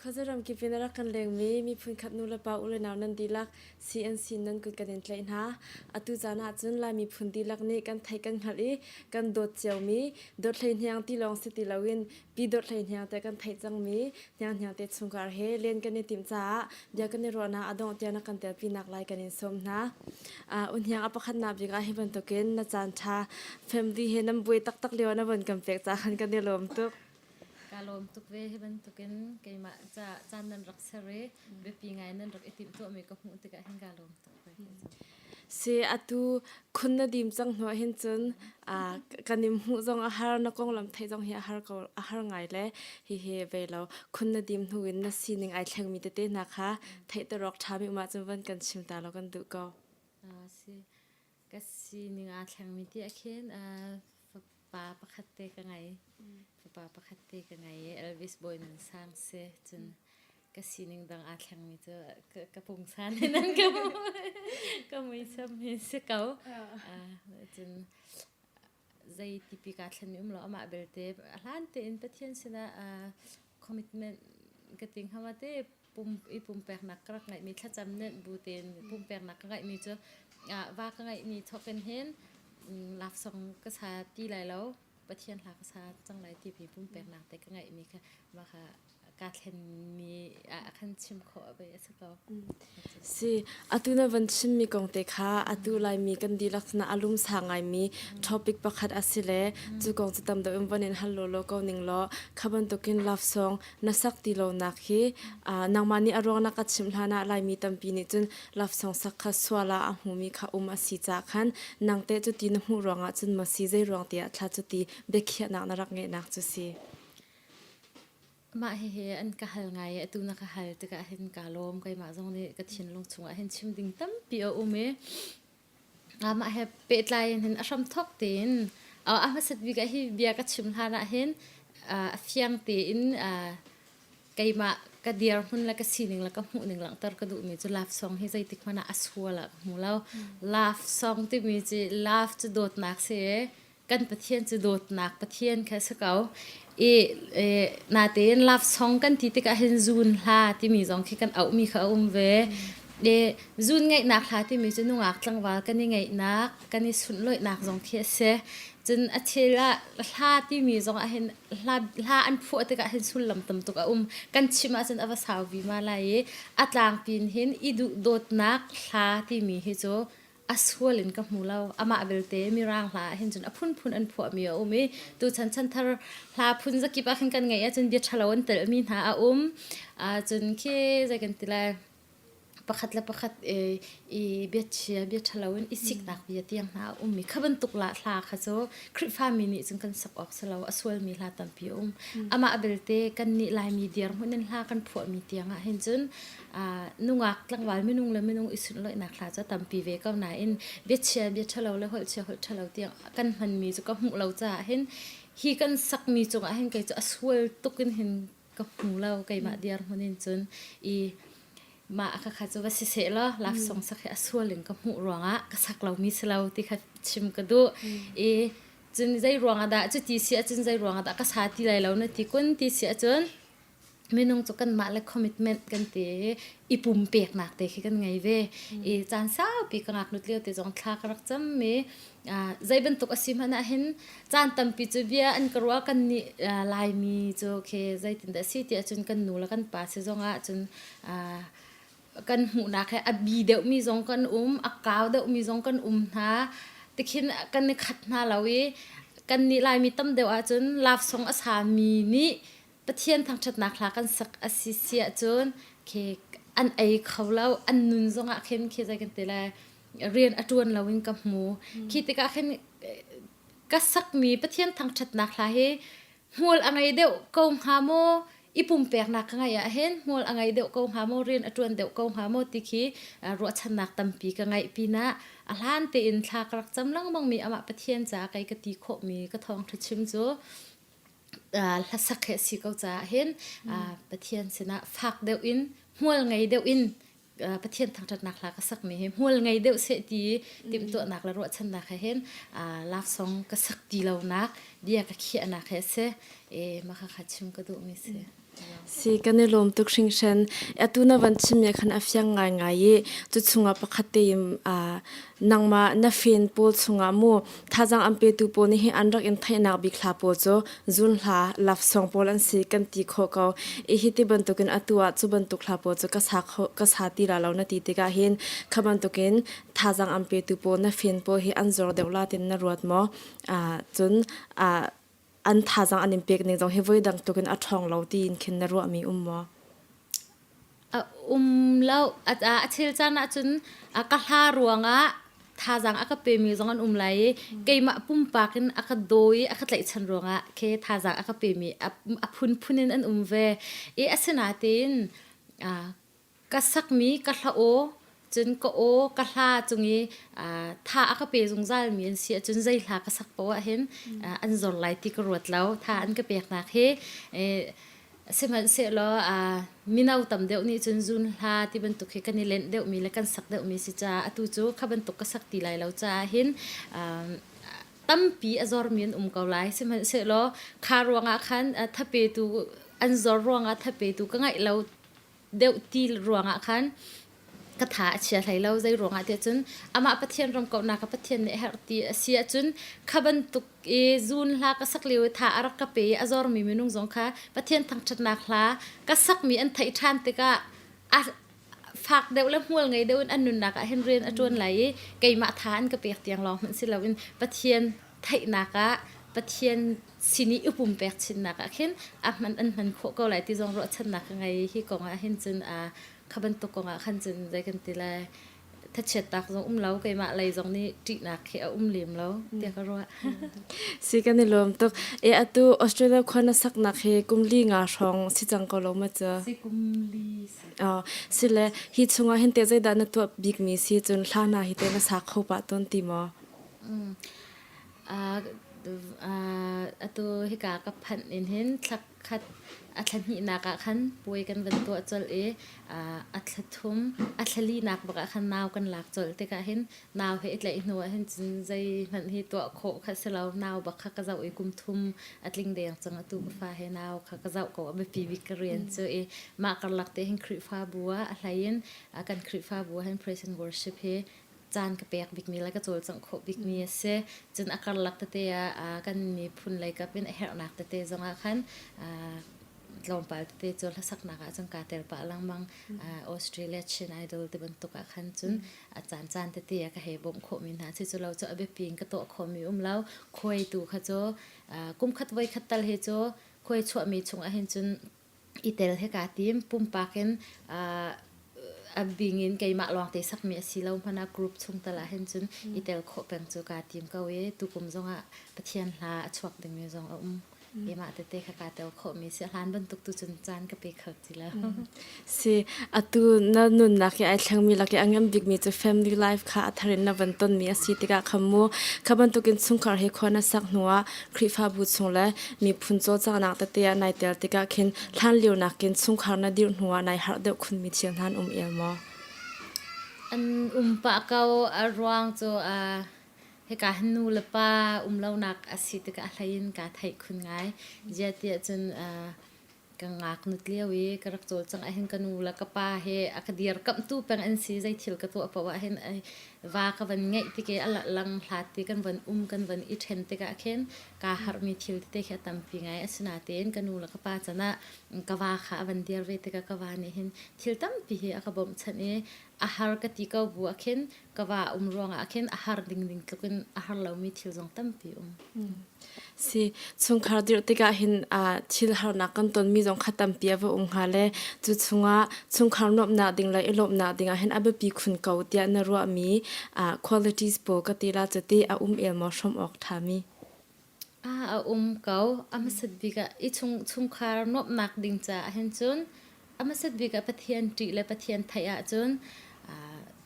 เขาจะรำกินเป็นรักกันแรงมีพื้นขัดนูละเปาอุลนาวนันดีลัก CNC นั้นกุดกันเดินไกลนะอตุจานาจุนลายมีพื้นดีลักนี้กันไทยกันหัดอีกันโดดเจียวมีโดดไหลเฮียงที่ลองสิติลาวินปีโดดไหลเฮียงแต่กันไทยจังมีเฮียงเตชงการเฮเลียนกันในติมจ้าเดียกันในรัวนาอดองเตียนักกันแต่ปีนักลายกันในสมนะอุนเฮียงอปขันนาบิกาให้บันตุกินนาจานชาแฟมดีเฮนัมบุยตักเลียวนะบันกำเปกจ้ากันในลมตุกการลมตุกเวให้มันตุกินเกยมาจะจานนันรักเสรีเวปีไงนันรักไอติมตัวมีก็หูติกะให้การลมตุกเวเสียอตุคุณนาดิมจังหัวเห็นจนกันนิมหูจงอาหารนักกงลำไทยจงเฮียอาหารก็อาหารไงเลยเฮเวลาคุณนาดิมหูวินนาซีนิงไอแทงมีเตนะคะไทยตรอกทามิมาจนวันกันชิมตาเรากันดูก็สิก็ซีนิงอาแทงมีที่เขียนปาประคัตเตกันไงปาประคัตเตกันไงเอลวิสบอยนันสร้างเสจนก็ซีนิงดังอาแทงมีเจอกระปุงซานนั่นก็ไม่ซ้ำเห็นสิเก่าจนใจที่ปีการฉันยุ่งแล้วมาเบลเตปหลานเตอินประเทศสินะคอมมิตเมนต์กติงเขาว่าเตปุ่มแปลกนักกระไงมีถ้าจำเน็ตบูเตนปุ่มแปลกนักกระไงมีเจว่าก็ไงมีทอกันเห็นลับส่งกษาตีไรแล้วประเทศหลักกษาจังไรที่มีปุ่มแปลกนักแต่ก็ไงมีค่ะว่าค่ะการเห็นมีขั้นชิมขอไปสักแล้วสิอตุนาวันชิมมีกงเตค่ะอตุไลมีกันดีลักษณะอารมณ์สางไงมีท็อปิกประคัดอาศิเลจูกงจะตำเดิมวันนี้ฮัลโหลโลก็นิ่งล้อขับรถตุกินลับส่งนัสักตีโลนักฮีนางมานีอารมณ์นักชิมลานะไลมีตำปีนี้จนลับส่งสักขสวาละหูมีข้าอาศิจากขันนางเตจุตีนหูรองจนมาซีใจรองเตียทลาจุตีเบกเขียนักนรักเงนักจุสีมาเฮอันกะฮัลไงตูนักะฮัลตะกะเห็นกะลมไกมาจงนี่กะทินลงชงเห็นชิมดิงตั้มปีอุเมมาเฮเป็ดลายเห็นอารมณ์ทอกตีนมาสัตวิกะฮิเบียกะชิมหานะเห็นเฟียงตีนไกมากะเดียร์หุ่นละกะซีนึงละกะหูนึงหลังตรกะดูมีจุลาฟซองให้ใจติกมานะอัสหัวละหูแล้วลาฟซองที่มีจิลาฟจะโดดนักเสียกันประเทศจะโดดนักประเทศแค่สักเอานาเตนลับซองกันที่ติกะเห็นจูนลาที่มีจงคิดกันเอามีเขาเวจูนไงนักลาที่มีจนุงักจังว่ากันยังไงนักกันนี่สุนลอยนักจงเคียเสจนอัจฉริยะลาที่มีจงเห็นลาอันผู้ติกะเห็นสุนลำตำตุกกันชิมาจนอวสาววิมาลายอัตลางปีนเห็นอีดูโดดนักลาที่มีเฮโจอัสหัวลินกับมูเราอามาเบลเตมีร่างลาเห็นจนพุ่นอันผัวมีมีตัวฉันทาร์ลาพุ่นจะกิบขึ้นกันไงจนเบียดชะลวันเตอมีหาจนแค่ใจกันติลาประคัดเบียดชะลวันอิสิกนักเบียดยังหามีขบันตุกลาลาค่ะโจคริฟามินิจนกันสักออกสลาวอัสหัวมีลาตัมพิอามาเบลเตกันนี่ลายมีเดียร์หุ่นลากันผัวมีเตียงเห็นจนนุ่งอักกลางวันไม่นุ่งเลยไม่นุ่งอิสุนเลยนักลาจะตัมปีเวก็ไหนเบียดชะลาวแล้วหดชะลาวเตียงกันมันมีจุก็หูเราจะเห็นฮีกันสักมีจงเห็นไกจะอัสหัวตุกินเห็นกับหูเราไกมาเดียร์หุ่นจนมาค่ะจะว่าเสียแล้วลับส่งสักแค่ส่วนหนึ่งกับหูรวงก็สักเรามีเราที่ค่ะชิมกันดูจนใจรวงได้จะตีเสียจนใจรวงได้ก็สาธิตแล้วนะที่คนตีเสียจนไม่น้องจะกันมาและคอมมิตเมนต์กันเตอีปุ่มเปียกหนักเตะกันไงเว้จานเศร้าปีกนักนุดเลี้ยวเตะจงทากรักจำมีใจบรรทุกอาศิมนะเห็นจานตั้มปีจูเบียอันกรัวกันนี่ลายมีโจเคใจตินแต่สิเตะจนกันหนูแล้วกันป่าเสจงจนกันหูนักแค่บีเดวมีจงกันอักกาวเดวมีจงกันนะแต่คิดกันนี่ขัดนาเรากันนี่ลายมีตั้มเดวจนลาฟสงอาสามีนี่ประเทศทางชัดนักลากันสักอาศิเสียจนเคอันไอเขาเล่าอันนุนจงอาเข้มเคใจกันแต่ละเรียนอจวนเราวิ่งกับหมูคิดแต่ก็เข้มก็สักมีประเทศทางชัดนักลาเฮหัวอะไรเดวกงฮาโมอีปุ่มเปียกนักไงเห็นมัวอะไรเดี๋ยวก็หาโมเรียนอจวนเดี๋ยวก็หาโมติคีรัวชนักตั้มปีกันไงปีน่ะอาหารเตินทากรักจำลังบางมีอามาประเทศจ้าไก่กะติโคมีกระทองทุชิมจูhlasak he si ko cha hen pathian sina phak deu in hmual ngai deu in pathian thang that nak la ka sak me he hmual ngai deu se ti tim to nak la ro chan nak hen laf song ka sak ti lo nak dia ka khia nak he se ma kha khachim ka du mi se si kan ni lom tuk hring shen atuna van chimya khan afyang ngai ngai chu chunga pakhateim nangma na fen pol chunga mu thajang ampe tu po ni hi anrak in thaina bi khla po cho zun hla laf song pol an si kan ti kho ko e hi ti ban tukin atua chu ban tuk khla po cho ka sa ti ra lo na ti te ga hin khaban tukin thajang ampe tu po na fen po hi anzor deula tin na ruat mo chun an thajang an impact ning jong he voi dang token a thong lo ti in khin na ro mi mo lau thil chana chun ka hla ruanga thajang aka pe mi zong an lai keima pumpakin aka doi aka tlai chan ruanga ke thajang aka pe mi a phunin an ve e asena tin ka sak mi ka hla o chun ko o ka hla chungi tha aka pe jung zal mi an si chun zai hla ka sak po a hen an zor lai ti ka ruat lau tha an ka pek nak he seman se lo minau tam deu ni chun zun hla ti ban tu khe kan ni len deu mi le kan sak deu mi si cha atu chu khaban tu ka sak ti lai lo cha hin tampi azor min ko lai seman se lo kha ruanga khan thape tu an zor ruanga thape tu ka ngai lo deu ti ruanga khan ka tha chia thlai lo zai ronga te chun ama pathian rom ko na ka pathian ne her ti sia chun khaban tuk e zun hla ka sak lew tha arak ka pe azor mi minung zong kha pathian thang that na khla ka sak mi an thai than te ka phak deu la hmual ngai deu an nun na ka hen ren atun lai keima than ka pek tiang lo man si lo in pathian thai na ka pathian sini upum pek chin na ka khen man an man kho ko lai ti zong ro chan na ka ngai hi ko nga hen chun khaban to ko nga khan chun zai kan ti lai tha chet tak zong lau kai ma lai zong ni ti na khe lim lo te ka ro si kan ni lom tok e atu australia khona sak na khe kumli nga rong si chang ko lo ma cha si kumli si le hi chunga hen te zai da na to big mi si chun hla na hi te na sa kho pa ton ti mo atu hi ka phan in hen thak khat atlan hi na ka khan poi kan van to chol athlathum athlali nak ba khan naw kan lak chol te ka hen naw he itlai no hen chin zai man hi to kho kha selaw naw ba kha ka zau e kum thum atling deng chang atu fa he naw kha ka zau ko ba pi wi korean cho ma kar lak te hen khri fa bua ahlain kan khri fa bua hen praise and worship he chan ka pek big mi la ka chol chang kho big mi se chun akar lak te kan mi phun lai ka pin her nak te zonga khan lom pal te chol hlasak na ka chang ka tel pa lang mang australia chin idol te ban to ka khan chun chan te ka he bom kho min ha chi chulo cho abe ping ka to kho mi lau khoi tu kha cho kum khat wai khat tal he cho khoi chwa mi chung a hen chun itel he ka tim pum pa ken bingin kay maklong te sak mi asilaw pana group chung tala hen chun itel kho peng chu ka tim ka we tu kum zonga pathian hla achwak ding me zong ema te kha ka tel kho mi se hlan ban tuk tu chun chan ka pe khak chila si atu na nun na ke ai thlang mi la ke angam big mi chu family life kha atharin na van ton mi asi tika khamu khaban tukin chungkhar he khona sak nuwa khrifa bu chungla mi phun cho cha na ta te nai tel tika khin thlan liu na kin chungkhar na dir nuwa nai har de khun mi chian han elmo an pa kaw arwang cho he ka hnu la pa lo nak asi tika hlain ka thai khun ngai jetia chun ka ngak nut lewi ka rak chol chang a hen kanu la ka pa he akadir kam tu pang an si zai thil ka to pa wa hen wa ka van ngai ti ke ala lang hlat ti kan van kan van I then te ka khen ka har mi thil te kha tam pi ngai asna ten kanu la ka pa chana ka wa kha van dir ve te ka wa ni hen thil tam pi he aka bom chan e ahar ka ti ka bu akhen ka wa ronga akhen ahar ding tlukin ahar lo mi thil jong tam pi si chungkhar dir tika hin thil har na kan ton mi jong khatam pia wa hale chu chunga chungkhar nop na ding la elop na ding a hen abe pi khun kau tia na ro mi qualities po ka tira chati el mo shom ok thami kau amasat biga I chungkhar nop nak ding cha hen chun amasat biga pathian ti le pathian thaya chun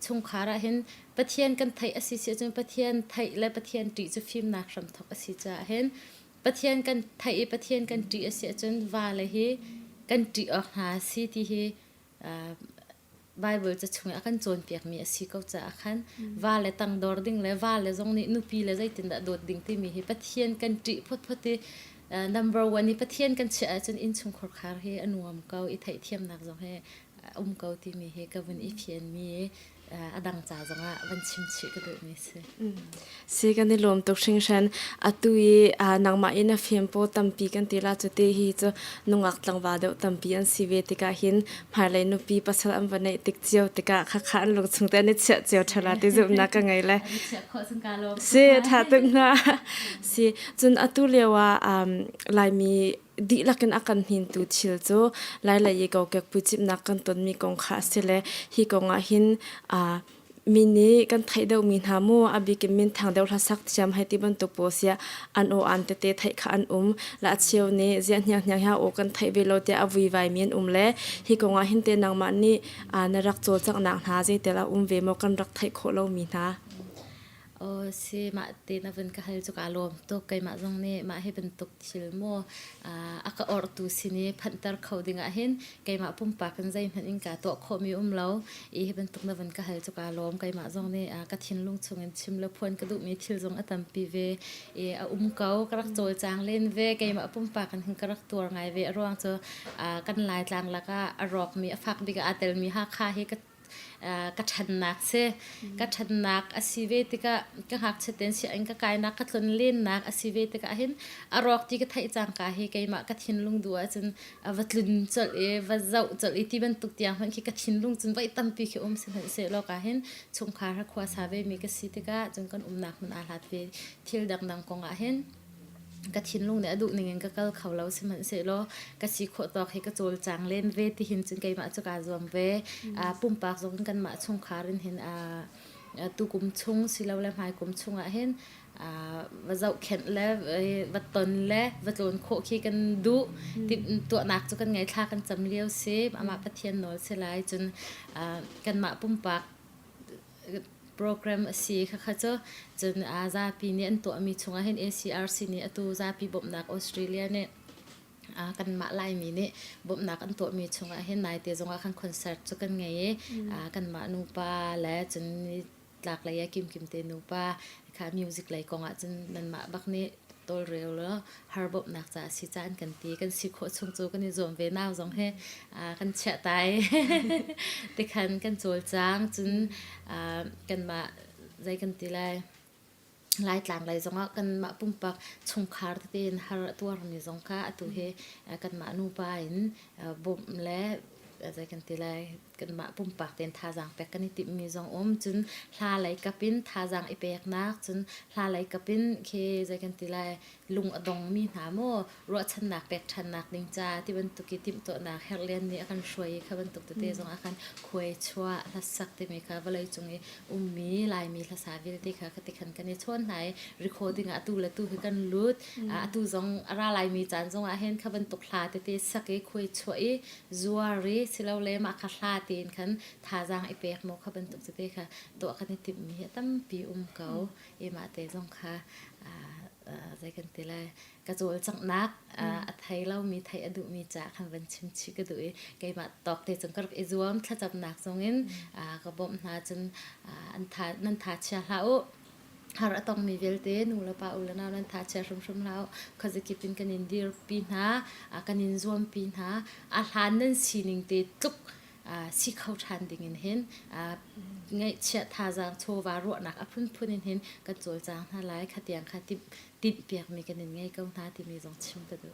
chungkhara hen pathian kan thai asi se chun pathian thai le pathian ti chu phim nak ram thok asi cha hen pathian kan thai pathian kan ti asi chun wa le hi kan ti ha si ti hi bible cha chung akan chon piak mi asi ko cha khan wa le tang dor ding le wa le zong ni nu pi le zai tin da dot ding ti mi hi pathian kan ti phot photi number 1นี่ประเทศกันเชื่อจนอินชุงขรคาร์เฮอนุมเกาอีไทยเทียมนักจงเฮเกาที่มีเฮกับวันอีเพียนมีอดังจ่าจงอ่ะวันชิมชิก็ดูมีสิสิกันในลมตกชิงชันตุยนางมาอินเฟียมโปตัมปีกันตีลาจุดที่จะนุ่งอักตังวาเดอตัมปีอันสิเวติกาหินภายในนุปีปัสสาวะวันในติกเจียวติกาขักขันลงสุงแต่ในเจียวฉลาดที่จุนักกันไงเลยสิถ้าตึงนะสิจนตุเลียวว่าลายมีดีลักกันอาการหินตูชิลโจหลายๆก็เก็บปุจิบนักกันตนมีกองขาเสเลฮีกองหินมินิกันไทยเดามินหามัวอบิกิมินทางเดาทัสักที่จำให้ที่บันตุโปเสียอันโออันเตเตไทยขาอันและเชียวนี้เจียนยังฮาโอกันไทยเวโลเตอวีไวมีนเล่ฮีกองหินเตนังมันนี่นรักโจจากนักหาเจเตละเวโมกันรักไทยโคเรามีนะสิมาตีนับเป็นกะเฮลจุกอารมณ์ตกไกมาจงนี่มาให้เป็นตกชิลโมอากาออร์ตูสินีพันตร์เขาดิ่งอ่ะเห็นไกมาปุ่มปากกันใจพันอิงกาตัวขมีเล่าอีให้เป็นตกนับเป็นกะเฮลจุกอารมณ์ไกมาจงนี่กะทินลุงชงเงินชิมละพวนกระดูกมีทิลจงอัตัมปีเวเกากระรักโจจางเล่นเวไกมาปุ่มปากกันถึงกระรักตัวไงเวร่วงเจอกันลายจางแล้วก็อรอกมีฟักบิกอาเตลมีฮักคาให้กัดชันนักเสกัดชันนักอาศิเวติกะก็หักเฉดเสียงก็กายนักกัดลนเล่นนักอาศิเวติกะเห็นอารอกที่ก็ไทยจางกาเฮกายมากัดหินลุงดัวจนวัดลุนจดวัดเจ้าจดที่บรรทุกเตียงมันคิดกัดหินลุงจนไว้ตั้มปีขี้อมสิเสียโลกาเห็นชงคารักควาสาเวมีกัสิติกะจนกันนักมันอาลัดเวทิลดังกงอาเห็นกะทินลุงเนี่ยดูหนึ่งก็เขาเราสิมันเสร็จแล้วกะสีขวดตอกให้กระโจลจางเล่นเวที่หินจนไกมาจุกาจวมเวปุ่มปากจงกันมาชงคารินเห็นตูกุมชงสิเราแล้วหายกุมชงเห็นว่าเจ้าเข็นแล้วว่าตนแล้วว่าโจนโคขี้กันดูติตัวนักจุกันไงท่ากันจำเลี้ยวเซฟมาพัฒนาโนเสลายจนกันมาปุ่มปากโปรแกรมสีค่ะเจ้าจนซาปีนี้อันตัวมีชงเห็น ACRC นี่ตัวซาปีบ่มนักออสเตรเลียเนี่ยกันมาไล่มีนี่บ่มนักอันตัวมีชงเห็นนายเตียจงคันคอนเสิร์ตจุกันไงกันมานูปาและจนหลากหลายกิมเตนูปาค่ะมิวสิกไหลกองจนมันมาบักนี้ตัวเร็วแล้วฮาร์บบนักจะสิจานกันตีกันสิโคชงโจกันนี่โจมเวนาวจงให้กันเฉะตายแต่คันกันโจลจางจนกันมาใจกันตีไล่ต่างเลยจงกันมาปุ่มปักชงคาร์ตีนฮาร์ตัวนี้จงค่ะตัวเฮกันมานูปายนบ่มและใจกันตีไล่กันมาปุ่มปากเต็นท่าจางเป็กกันนี่ติมีจงจนลาไหลกับปินท่าจางไอเป็กนักจนลาไหลกับปินเคใจกันตีไล่ลุงอดงมีหาโมรถชันนักเป็กชันนักดิงจ้าที่บรรทุกติมตัวนักเฮลเลียนนี่อาการช่วยค่ะบรรทุกตัวเตจงอาการคุยชัวทัศน์ที่มีค่ะว่าเลยจงมีลายมีภาษาวิธีค่ะกติกันกันในช่วงไหนรีคอร์ดิ้งตูและตูคือกันลุดตูจงอะไรลายมีจานจงอาเห็นค่ะบรรทุกลาเตสักคุยช่วยจัวรีสิเราเลยมาคัดลาตีนคันท่าจางไอเป็กโมค่ะบรรทุกตัวเตค่ะตัวกันในติมมีตั้มปีเก่ามาเตจงค่ะใจกันตีเลยกระโจลจังนักไทยเรามีไทยอดุมีจ่าคันวันชิมชิกระดุยไกมาตอกเตจงกระอิจวมถ้าจับนักตรงนี้กระบอกนาจนอันทานันทาเชียเราหาต้องมีเวลเตนูละปาอุลนานันทาเชียชมเราเขาจะกินกันอินเดียปีนากันอินจวมปีนาอาหารนั้นสีนิงเตตุกสิเขาทันดิ่งเห็นไงเชื่อท่าจางโชวารุหนักพุ่นเห็นกระโจลจางท่าไล่ขัดยังขัดติดเปียกมีกันไงก็ท่าที่มีจงชิมกระดู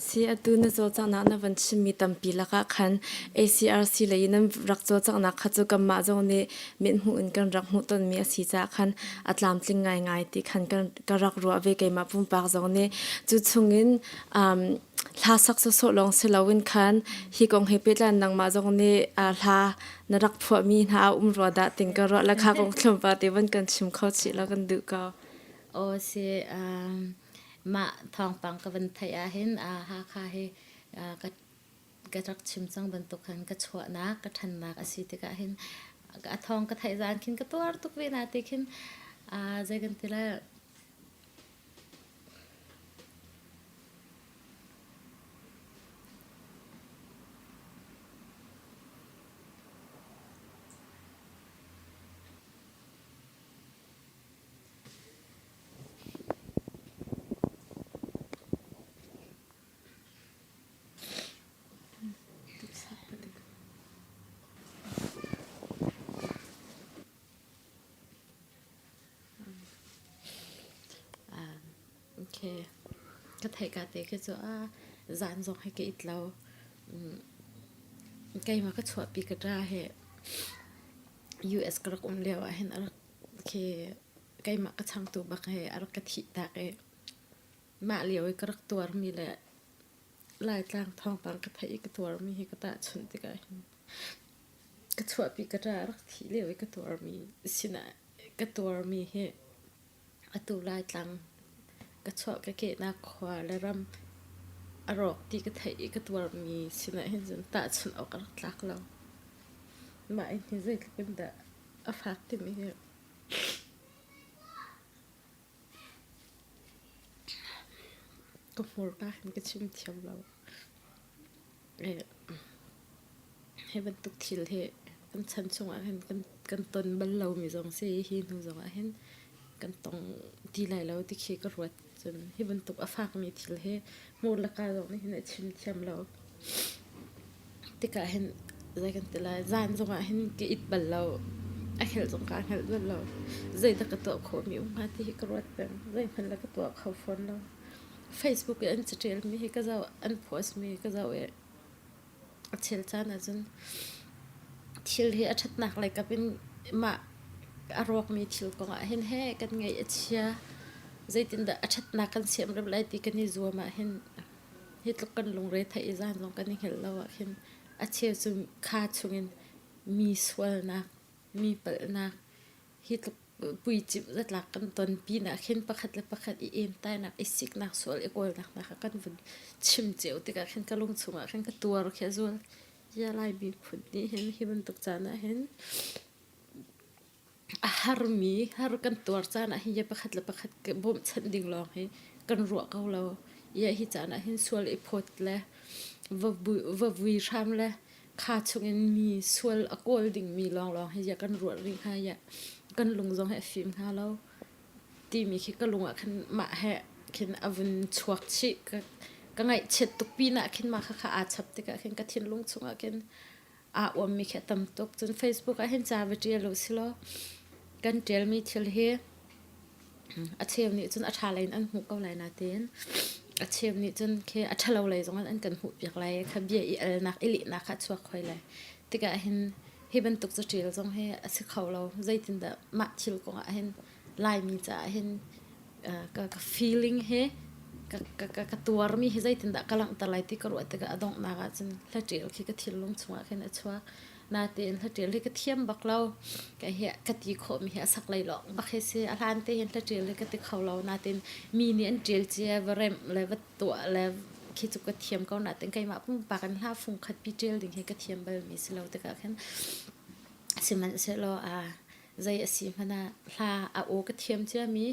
เสียตัวนั้นโจจังนักนับวันชิมีตั้มปีละก็คัน ACRC เลยนั้นรักโจจังนักขัดจุกันมาจงนี่มีหูอินกันรักหูต้นมีสีจ้าคันอัตลามจริงง่ายที่คันกันรักรัวเวกมาปุ่มปากจงนี่จุดชงอินhlasak so long se lawin khan hi kong he petlan nang ma jong ni hla narak phwa mi na ro da ting ka ro la kha kong thlom pa te ban kan chim khaw chi la kan du ka o se ma thong pang ka ban thai a hen ha kha he ka rak chim chang ban to khan ka chwa na ka than na ka si te ka hen ka thong ka thai jan kin ka tor tuk ve na te khin je kan te la ก็ไทยกาเตะก็จะจานจงให้กิดเราไกลมาก็ชวปีกระด้าเหUS กระกุมเลี้ยวเห็นอะไรไกลมาก็ช่างตัวบักเหอะไรกระถิ่ตากมาเลี้ยวกระตัวมีแหละลายจางทองปังกระไทยกระตัวมีให้กระตาชนติกากระชวปีกระด้ารักที่เลี้ยวกระตัวมีสินะกระตัวมีเหอตูลายจางกระชวกระเกตนาควาและรำอรอกที่กระไทยกระตัวมีสินะเห็นจนตาชนออกกระลักเรามาอินที่จะเป็นแต่อฟักที่มีเหก็มัวป้าเห็นก็ชิมเทียมเราให้บรรทุกทิลเหกันชั้นชงเห็นกันต้นบันเรามีจงเสียหินหูจงเห็นกันตรงที่ไหลเราที่ขี้ก็รวดจนให้บรรทุกอฟักมีทิลเหมูลค่าจงนี่เห็นชิมเทียมเราที่ก็เห็นใจกันแต่ละจานจงเห็นกิดบันเราเห็นจงการเห็นบันเราใจตะกตัวโคมีอุ้งมาที่ก็รวดเป็นใจพันละกตัวเขาฟอนเราFacebook อันจะเจอมีให้ก็จะอันโพสมีก็จะเชิลจานะจนทิลที่อัดหนักเลยก็เป็นมาอารมณ์มีทิลก็เห็นแห่กันไงเชียใจตินดาอัดหนักกันเสียมรับไล่ตีกันนี่จัวมาเห็นฮิตลุกกันลงเรทไอ้จานลงกันนี่เห็นแล้วเห็นอัดเชียจนขาดชงมีสวลนักมีเปิลนักฮิตลุกปุยจิบจัดหลักกันตอนปีนักเห็นประคัดและประคัดอีเอ็นใต้นักอีสิกนักสวลอีกอลนักกันวันชิมเจียวติกันเห็นก็ลงสูงเห็นก็ตัวเราแค่สวลยาลายบีผุดนี่เห็นที่มันตกจานะเห็นฮารุกันตัวจานะเห็นยาประคัดและประคัดกับบ่มชันดิ่งลองให้กันรัวเขาเรายาฮิจานะเห็นสวลอีพดและวับวีชามและขาชงมีสวลอโกลดิ่งมีลองให้ยากันรัวริงให้ยากันลงจงให้ฟิล์มฮาเราตีมีคิดก็ลงขันมาแห่ขันอวันชวกชิก็ไงเช็ดตุกปีน่ะขันมาค่ะอาชับติกะขันกระทินลงชงขันอวมมีแค่ตำตกจน Facebook เห็นจ่าวิเดียรู้สิล้อกันเจลมีเทลเฮอาเชียมนี่จนอาชาไลน์อันหูก็ไลน์นาเตนอาเชียมนี่จนแค่อาชาเราเลยจงอันกันหูอยากไลขบเบียอีเอลนักอิลินักขัดชวกคอยเลยติกะเห็นให้บรรทุกจะเจลจงให้สิเขาเราใจตินดามาชิลก็เห็นลายมีจ่าเห็นก็ feeling เฮก็ตัวมีให้ใจตินดากำลังตะไลที่กระโดดติกะอดงนักจนละเจลคิดก็ทิลลงชงเห็นชวกนาเตนละเจลที่ก็เทียมบักเราก็เหี้ยกะตีโคมีเหี้ยสักไหลหลอกบักเฮสิอาลานเตเห็นละเจลที่ก็ติเขาเรานาเตนมีเนี่ยเจลเจียเวรมเลยว่าตัวแล้วคิดจุกระเทียมก็นาเตนไกมาพุ่งปากันห้าฟุงขัดปีเจลดิ่งให้กระเทียมเบลมีสิเราติกะแค่สิมันเสร็จแล้วใจสิมันน่ะลาโอกระเทียมเจ้ามี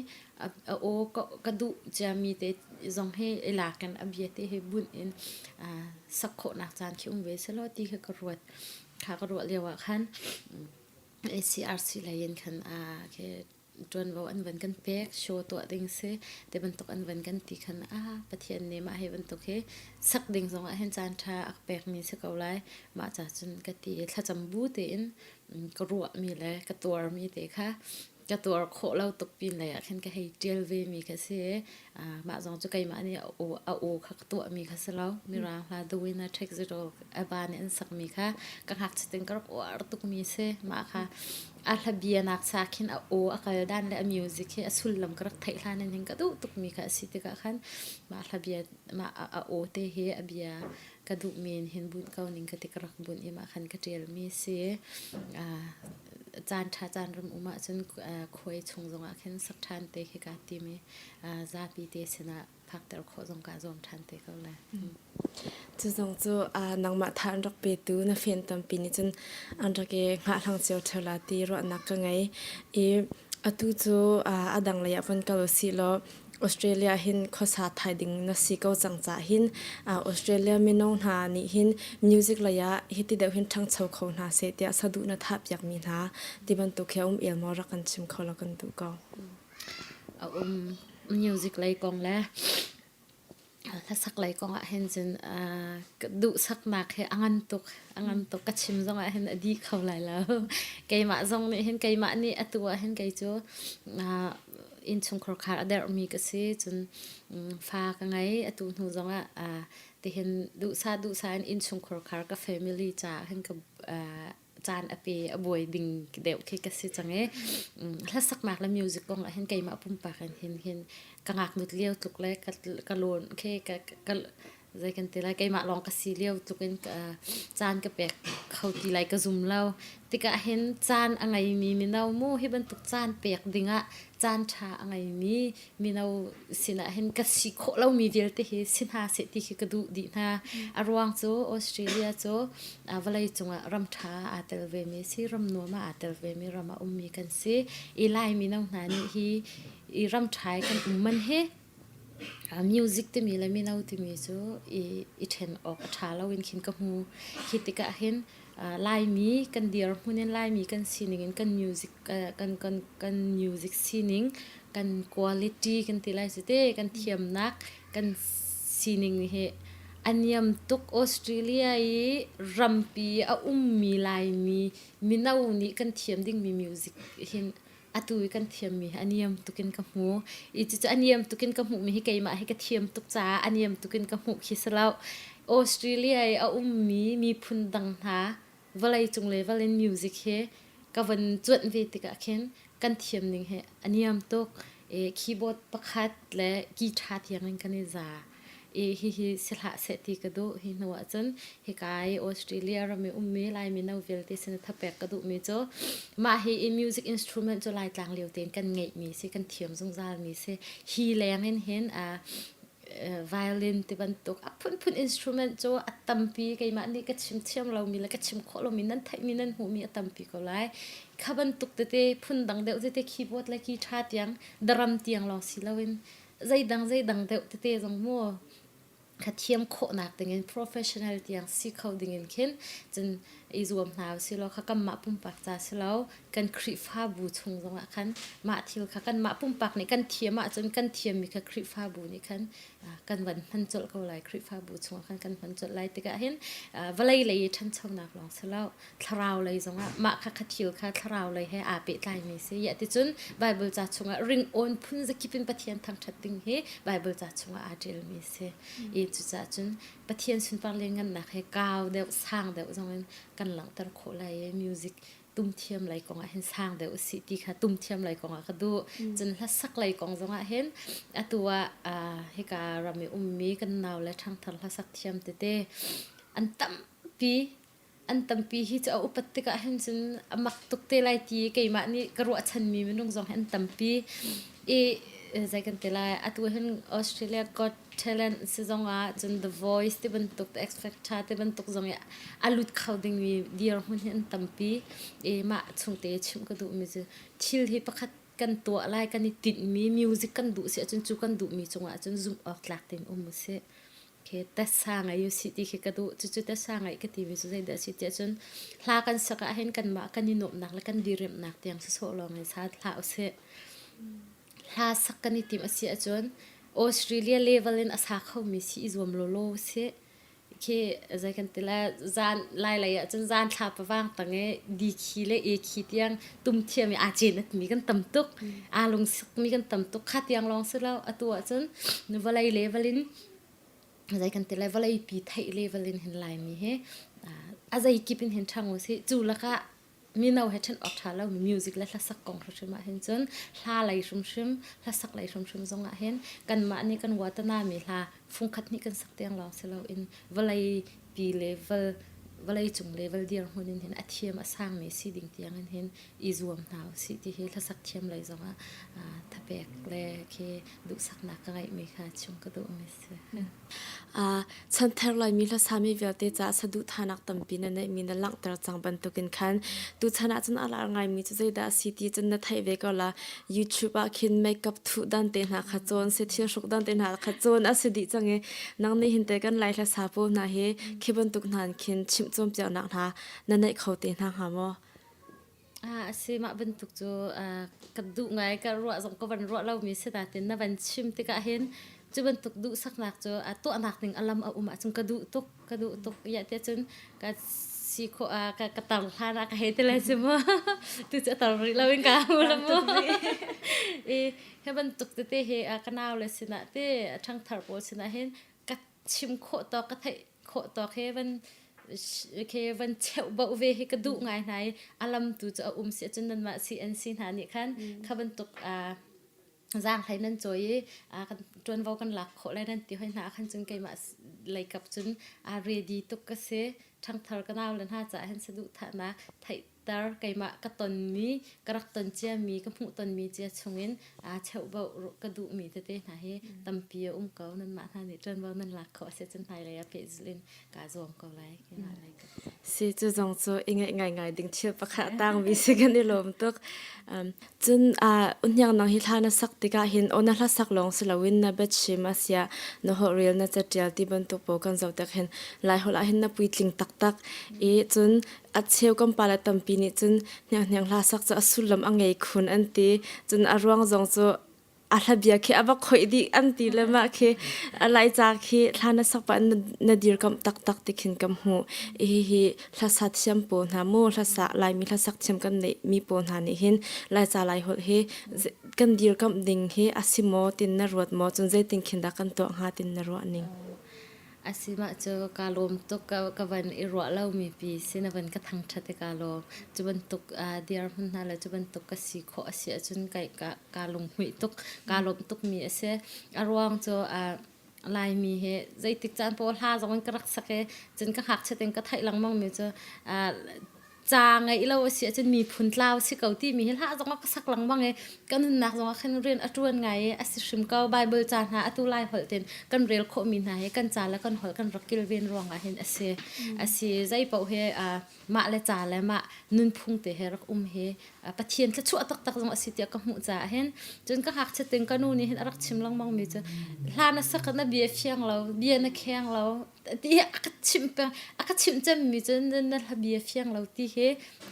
โอก็กระดูเจ้ามีแต่จงให้หลากันอเบียที่ให้บุญอินสักคนนักจานคิวเวสแล้วที่เขากระโดดข้ากระโดดเรียกว่าคันCRC เลยยันคันแค่จวนว่าอันวันกันเป๊กโชว์ตัวดิ่งเสแต่บรรทุกอันวันกันตีคันประเทศนี้มาให้บรรทุกให้สักดิ่งสองเห็นจานชาอักเป๊กมีสักเอาไรมาจากจนกะตีถ้าจำบูเตนกรัวมีเลยกระตัวมีเตะค่ะกระตัวโคเราตกปีนเลยเห็นก็ให้เจลเวมีค่ะเสียมาจงจะไกลมาเนี่ยโอค่ะกระตัวมีค่ะเสแล้วมีรางลาดูวินาเทคซิโดบานเนี่ยสักมีค่ะกังหักสติงกระโอตุกมีเสมาค่ะอาลาเบียนักสักหินโออาคาด้านและมิวสิกสุลลำกระไทยลานันยังกระดูตุกมีค่ะสิติกะขันมาอาลาเบียมาโอเตเฮอเบียกระดูมีนเห็นบุญเก่านิ่งกติกรักบุญอิมาขันกระเจลมีเสจานชาจานรำอุมาจนคุยชงจงอาเข็นสักทันเตะให้กาตีมีซาปีเตสนะพักแต่ขอจงการจงทันเตะเขาเลยจะจงจะนางมาทานรักเปตูนะเฟียนตามปีนี้จนอันรักเองหาทางเจียวเทลาตีรอนักกันไงตูจะดังเลยวันกาลสิลอออสเตรเลียหินข้อสาไทยดิ่งนัสิเกาจังจ่าหินออสเตรเลียมีน้องหานี่หินมิวสิกระยะฮิตติเดียวหินทั้งเช้าเขาหาเสียสะดุนัทับอยากมีนาที่บรรทุกแค่เอียมอรักกันชิมเขาแล้วกันตุกมิวสิกเลยกองแล้วถ้าสักไหลก็เห็นจนดูสักนักให้อังตุกกระชิมจงเห็นอดีเข้าไหลแล้วไก่มาจงนี่เห็นไก่มานี่ตัวเห็นไก่โจ in chungkhar ader mi ka se chun fa ka ngai atu nu zonga ti hen du sa in chungkhar ka family cha hen ka chan ape aboi ding deu ke ka se change hlasak mak la music kong hen kai ma pum pa hen kangak nut leo tuk le ka lon ke ka zai kan te lai kai ma long ka si leo tukin chan ka pek khauti lai ka zum lau tika hen chan angai mi nau mu hi ban tuk chan pek dinga chan tha angai mi nau sina hen ka si kho lau mi vel te hi sin ha se ti ki ka du di na arwang chu Australia chu walai chunga ram tha atel ve mi si ram no ma atel ve mi rama ummi kan si i lai mi nau na ni hi i ram thai kan man he music te mi la mi nau te mi chu i then ok tha lo in khin ka mu hitika hen lai mi kan dir hunen lai mi kan singing in kan music kan music singing kan quality kan ti lai se te kan thiam nak kan singing ni he anyam tuk Australia i rampi a mi lai mi nau ni kan thiam ding mi music hin atui kan thiam mi aniam tukin ka mu I chu aniam tukin ka mu mi hi keima hi ka thiam tuk cha aniam tukin ka mu khi salau Australia a mi phundang ha walai chung level in music he ka van chuan ve tika khen kan thiam ning he aniam tuk keyboard pakhat le guitar thiang kan ni za hi silha se ti ka do hi no chan hi kai Australia ra mi ummi lai mi no vel te sin thapek ka do mi cho ma hi music instrument cho lai tlang leu ten kan ngei mi se kan thiam jong zal mi se hi leng hen violin te ban tok phun instrument cho atampi kai ma ni ka chim lo mi la ka chim kho lo mi nan thai mi nan hu mi atampi ko lai khaban tuk te phun dang deu te keyboard la ki tha tiang drum tiang lo si lawin zai dang deu te jong mo ka thiam kho nak tengin professional tiang si khau dingin khin chen izuam naw silo kha kam ma pum pak cha silo kan khri fa bu chung zonga khan ma thil kha kan ma pum pak ni kan thiama chen kan thiam mi kha khri fa bu ni khan kan van han chol ko lai khri fa bu chung khan kan van chol lai tika hin walai lei than chong nak long silo thrau lei zonga ma kha thil kha thrau lei he a pe tai mi se ya ti chun bible cha chunga ring on phun za kipin pathian thang thatting he bible cha chunga a tel mi se chu cha chun pathian sun par lengan na he kaw deu sang deu zong kan lang tar kho lai music tum thiam lai konga hen sang deu si ti kha tum thiam lai konga ka du chun hlasak lai kong zonga hen atua he ka rami ummi kan naw le thang thal hlasak thiam te te an tampi hi cha upatika hen chun amak tuk te lai ti keima ni karu achan mi menung zong hen tampi zai kan tela atu hen Australia got talent sezonga chun the voice te ban tuk X Factor te ban tuk zong ya alut khawding mi dear hun hen tampi ma chungte chim ka du mi chu thil hi pakhat kan to lai kan ni tin mi music kan du se chun chu kan du mi chunga chun zoom off lak ten se ke ta sanga yu city ke ka du chu ta sanga ka tv so zai da city chun hla kan saka hen kan ma kan ni nom nak la kan direm nak tiang so lo ngai sa hla se hlasak kan ni tim asia chon Australia level in asa khau mi si izom lo se ke zai kan tela zan lai ya chun zan thla pa wang tange di khi le e khi tiang tum thiam a chen mi kan tam tuk a long sik mi kan tam tuk kha tiang long se lo atua chun nu walai level in zai kan tela walai pi thai level in hin lai mi he azai kipin hin thang se chu la ka mi nau he then ok thala mi music la hlasak kong thma hen chon hla lai shum hlasak lai shum zonga hen kan ma ni kan watana mi hla phungkhat ni kan sak tiang law selo in walai pi level walai chung level dir honin hen athiam asang mi si ding tiang hen izuam naw si ti he hlasak thiam lai zonga thapek le ke du sak na ka ngai mi kha chung ka du mi se chan ther lai mi la sami velte cha sadu thanak tampi na nei mi na lang tar chang ban tukin khan tu chana chun ala ngai mi chu zai da city chun na thai ve ka la YouTube a khin makeup thu dan te na kha chon se thil shuk dan te na kha chon a sidi change nang ni hin te kan lai la sa po na he khiban tuk nan khin chim chom pya na na nei khote na ha mo se ma ban tuk chu ka du ngai ka ro zong ko ban ro lo mi se ta tin na ban chim te ka hen chu ban tuk du sak nak chu a to nak ning alam a uma chung ka du tuk ya te chun ka si kho a ka tar hla ra ka he te le chu mo tu cha tar ri lo in ka mo lo mo e he ban tuk te he a kanaw le sina te thang thar po sina hen ka chim kho to ka thai kho to he ban ke van cheu ba ve he ka du ngai nai alam tu cha se chun nan ma CNC na ni khan khaban tuk a giang thấy nên chơi kan tuan vào kan lạc khổ lại nên tiêu hay na khăn chun cây mà lấy cặp chun ready tục cái xe thằng thar cái nào lên ha trả hen sẽ đủ thà na thấy tar cây mà cái tuần mi cái rắc tuần chia mi cái phụ tuần mi chia chungin chậu vào cái đủ mi thế thế na he tâm pia câu nên mà thằng này tuan vào nên lạc khổ sẽ chun thay lại cái zlin cả zoom câu lại cái nào lại si chu zong chu ingai ngai ngai ding chiu pakha tang vi se kan ni lom tok chun unyang nang hi thana sak tika hin ona hlasak long silawin na bet shima sia no ho real na chatial ti ban to po kan zau tak hen lai hola hin na puitling tak e chun a cheu kam pala tampi ni chun nyang hlasak cha asulam angei khun anti chun arwang zong chu alhabia ke aba khoi di anti lama ke alai cha ke thana sakpa nadir kam tak tikhin kam hu hi hlasa thiam po na mo hlasa lai mi hlasak thiam kan nei mi po na ni hin lai cha lai hol he kan dir kam ding he asimo tin na ruat mo chun je ting khinda kan to nga tin na ro ning asima cho kalom to ka van irwa lau mi pi sinavan ka thang thate kalom chuban tuk diar hun na la chuban tuk ka si kho asia chun kai ka kalong hui tuk kalom tuk mi ase arwang cho lai mi he zai tik chan pol ha zong ka rak sake chun ka hak chateng ka thai lang mang mi cho cha ngai lo sia chun mi phun tlaw si kauti mi hil ha zong ka sak lang mang e kan nak zong khen ren atruan ngai asishim ka bible chan ha atu lai hol ten kan rel kho mi na he kan cha la kan hol kan rakil ven rong a hen ase zai pau he ma le cha le ma nun phung te he rak he pathian tla chu tak zong asitia ka mu cha hen chun ka hak chateng ka nu ni hen arak chim lang mang mi cha hlana sak na bia fiang lo bia na kheng lo ti aka chim cham mi chun na bia fiang lo ti he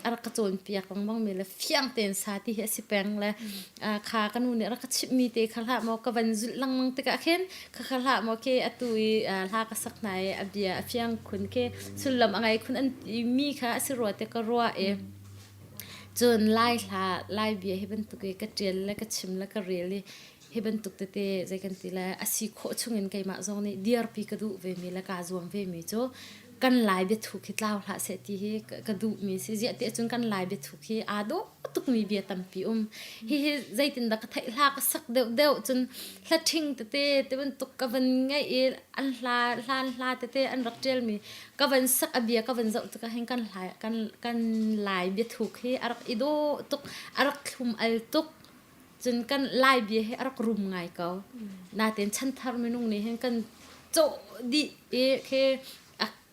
arak chon piak lang mang mi le fiang ten sa ti he si peng le kha ka nu ne arak chim mi te khala mo ka van zul lang mang te ka khen khala mo ke atui la ka sak nai abia fiang khun ke sulam angai khun an mi kha asiro te ka ro e chun lai bia he ban tu ke ka tel le ka chim le ka reli he ban tuk te zai kan ti la asi kho chungin kai ma zong ni drp ka du ve mi la ka zom ve mi cho kan lai be thu ki tlaw hla se ti he ka du mi si je te chun kan lai be thu ki ado tuk mi bia tam pi hi zai tin da ka thai hla ka sak deu chun hla thing te ban tuk ka van ngai e an hla te an rak tel mi ka van sak abia ka van zau tu ka hen kan lai be thu ki arak ido tuk arak khum al tuk chun kan lai bia he arak rum ngai kau na ten chan thar menung ni hen kan cho di e ke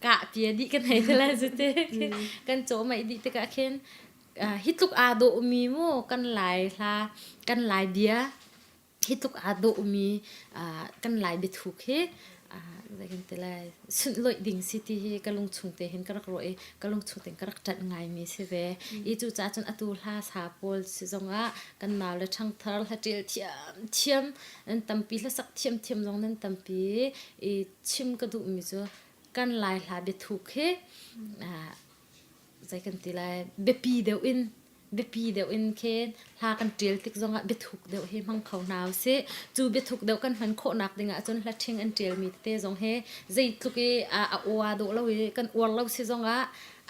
ka pia di kan hai la zute kan cho mai di te ka khen hitluk ado mi mo kan lai bia hitluk ado mi kan lai be thuk he zai kan te lai sun loi ding city he kalung chung te hen karak ro e kalung chung te karak tat ngai mi se ve I chu cha chun atu hla sa pol si zonga kan naw le thang thar hla tel thiam an tampi hla sak thiam zong nan tampi e chim ka du mi cho kan lai hla be thuk he zai kan ti lai be pi deu in khen hla kan tel tik zonga be thuk deu he mang khau naw se chu be thuk deu kan han kho nak dinga chon hla thing an tel mi te zong he zai tluke a owa do lo we kan or lo se zonga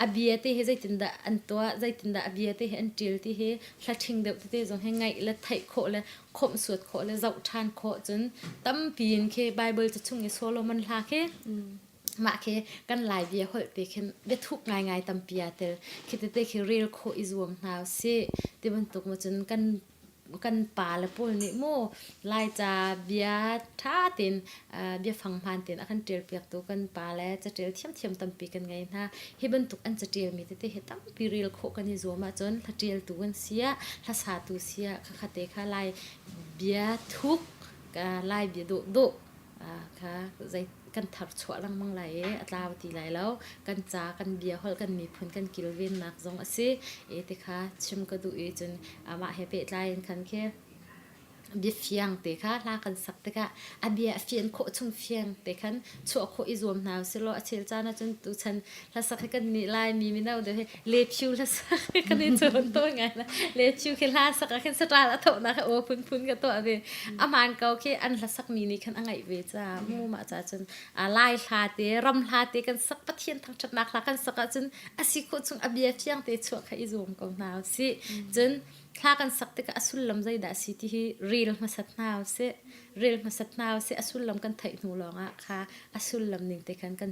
abia te he zai tinda an to zai tinda abia te he an tel ti he hla thing deu te zong he ngai la thai kho le khom suat kho le zau than kho chun tam pin ke bible cha chung e solomon hla ke ma ke kan lai bia hol te khen be thuk ngai tam pia tel khite te khi real kho izom now se te ban tok ma chun kan pa la pol ni mo lai cha bia tha tin bia phang man tin akan tel piak to kan pa la cha tel thiam tam pi kan ngai na hi ban tuk an cha tel mi te he tam pi real kho kan izoma chon tha tel tu kan sia tha sa tu sia kha te kha lai bia thuk ka lai bia do kha zai kan thar chwa lang mang lai atlaw ti lai lo kan cha kan bia hol kan mi phun kan kilvin nak zong ase e te kha chim ka du e chun ama he pe tlai kan khe bia fiang te kha la kan sak te ka abia fian kho chung fiang te khan chu kho izom naw selo achel chana chun tu chan la sak kan ni lai mi naw de le phiu la sak kan ni chon to ngai la le phiu ke la sak kan sa la tho na o phun ka to ave aman ka ke an la sak mi ni khan angai ve cha mu ma cha chun lai hla te ram hla te kan sak pathian thang chat nak la kan sak chun asi kho chung abia fiang te chu kha izom ko naw si chunถ้ากันสักแต่ก็อสุลลำใจด่าสิที่รีลมาสัตนาวเสรีลมาสัตนาวเสอสุลลำกันไถ่หนูลองอ่ะค่ะอสุลลำหนึ่งแต่กัน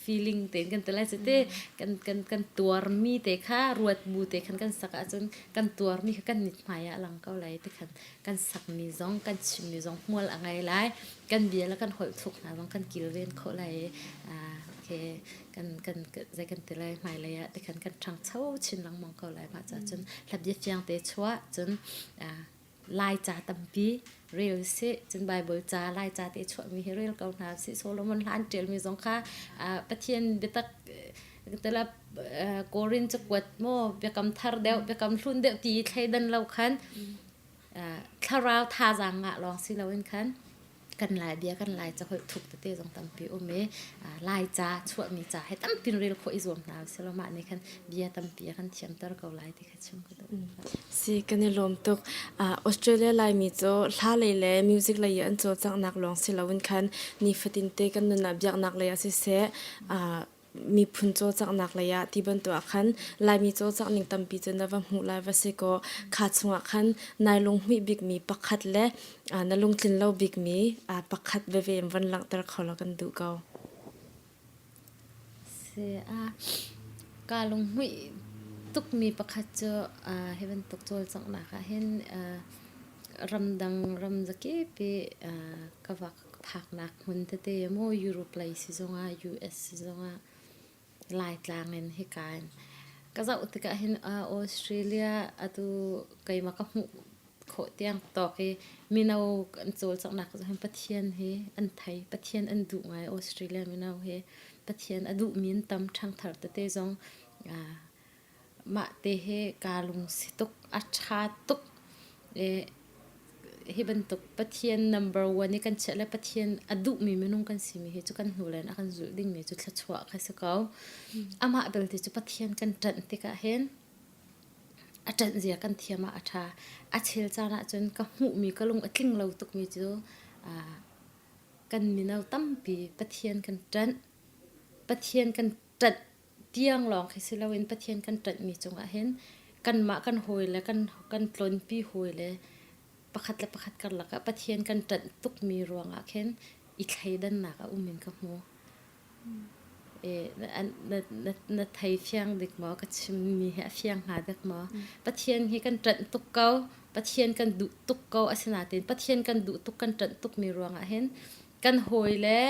feeling เต็นกันแต่ละสิเตกันตัวมีแต่ค่ะรวดบูแต่กันสักจนกันตัวมีกันนิดหมายอ่ะหลังเกาไหลแต่กันสักมีซองกันชิมมีซองมัวอะไรไรกันเบียร์แล้วกันหอยถูกนะต้องกันกิลเวนเขาไหลโอเคกันใจกันแต่ละหมายเลยอะแต่กันช่างเช่าชินหลังมองเขาไหลมาจนหลับเยี่ยงแต่ชัวจนลายจ่าตั้มปีเรียลเสจนไบเบิลจ่าลายจ่าเตชัวมีเรียลเกาหนาสิโซโลมอนล้านเจลมีสองค่าประเทศเบตักแต่ละโกรินจะกวดโม่เบียกำทาร์เดวเบียกำทุนเดวตีใครดันเราคันถ้าเราทาจังอะลองสิเราเองคันกันลายเบียกันลายจะค่อยถูกเตะจงตั้มปีโอเมลายจ่าชัวมีจ่าให้ตั้มปีเรียลโคอิสวมนาสิเรามาในคันเบียตั้มปีคันเทียมตระเกาลายที่คันชมก็ได้สิกันในลมตกออสเตรเลียลายมีโจลาเลยแลมิวสิกเลยอันโจจังนักลองสิเราวันคันนี่ฟตินเตกันนับยักนักเลยสิเสมีพุนโจจักนักเลยะที่บนตัวคันลายมีโจจักนิ่งตั้มปีจนได้ว่าหูลายวสิโกขาดสงคันนายลงหุยบิกมีปักขัดและนายลงกลิ่นเหล้าบิกมีปักขัดเวเวมวันหลังตระเขาเรากันดูเกาเสียการลงหุยตุกมีประคัตเจอเห็นตุกโจลจังนะคะเห็นรำดังรำจะเก็บกวักผักนักหุ่นเตยโมยุโรปไลซิซงายูเอสซิซงาลายกลางเงินให้การก็จะอุติกะเห็นออสเตรเลียอะตุไกมากับหุโคเตียงตอกมีนาวอันโจลจังนักจะเห็นประเทศเฮอันไทยประเทศอันดุไงออสเตรเลียมีนาวเฮประเทศอดุมีนตำช่างถัดเตยจงมาเตะกาลุงสิตุกอัชาตุกเฮบันตุกปะเทียน number 1นี่กันเชลปะเทียนอดุมีมนุงกันสิมีเฮจุกันหูเลยนะกันจุดิ่งมีจุดละชัวใครสักเขาอามาเบลติจุปะเทียนกันจันติกะเห็นอาจารย์เสียกันเทียมาอาชาอาเชลจานะจนกะหูมีกะลงอทิ้งเราตุกมีจุกันมีแนวตั้มปีปะเทียนกันจันปะเทียนกันจันเตียงลองให้สิเราเห็นปะเทียนกันจันมีจงเห็นกันมากันหอยแล้วกันปลนปีหอยเลยประคัดและประคัดกันละก็ปะเทียนกันจันตุกมีรวงอ่ะเห็นอีกใครดันหนักอุ้มเป็นกับหัวนัดไทยเฟียงเด็กหมอก็ชิมมีเหเฟียงหาเด็กหมอปะเทียนให้กันจันตุกเกาปะเทียนกันดุตุกเกาอาศินาเต็นปะเทียนกันดุตุกกันจันตุกมีรวงอ่ะเห็นกันหอยแล้ว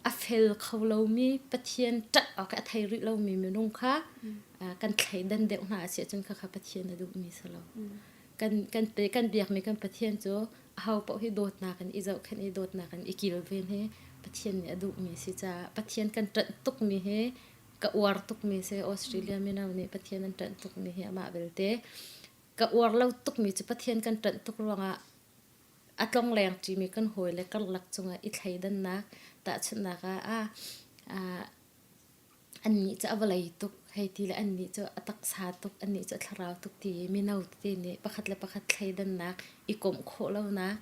อเฟลเขาเรามีปะเทียนจัดออกไทยริเรามีเมนุ่งค่ะกันไทยดันเด็กหน้าเสียจนค่ะปะเทียนดูมีสลากันเตะกันเบียกมีกันปะเทียนจ้เอาปะให้โดดนากันอีเจ้าคันอีโดดนากันอีกิลเวนเฮปะเทียนเนี่ยดูมีสิจ้าปะเทียนกันจัดตุกมีเฮกะอวร์ตุกมีเซออสเตรเลียมีนาวนี่ปะเทียนกันจัดตุกมีเฮมาเบลเตกะอวร์เราตุกมีจะปะเทียนกันจัดตุกรวงอ่ะอัดลองแรงจีมีกันหอยและกันหลักจงอ่ะอีไทยดันนักแต่ฉันนักอันนี้จะเอาอะไรตุกให้ทีละอันนี้จะตักษาตุกอันนี้จะทราวตุกทีมีนาวทีนี่ประคัดและประคัดไทยดันนักอีกลมโคแล้วนัก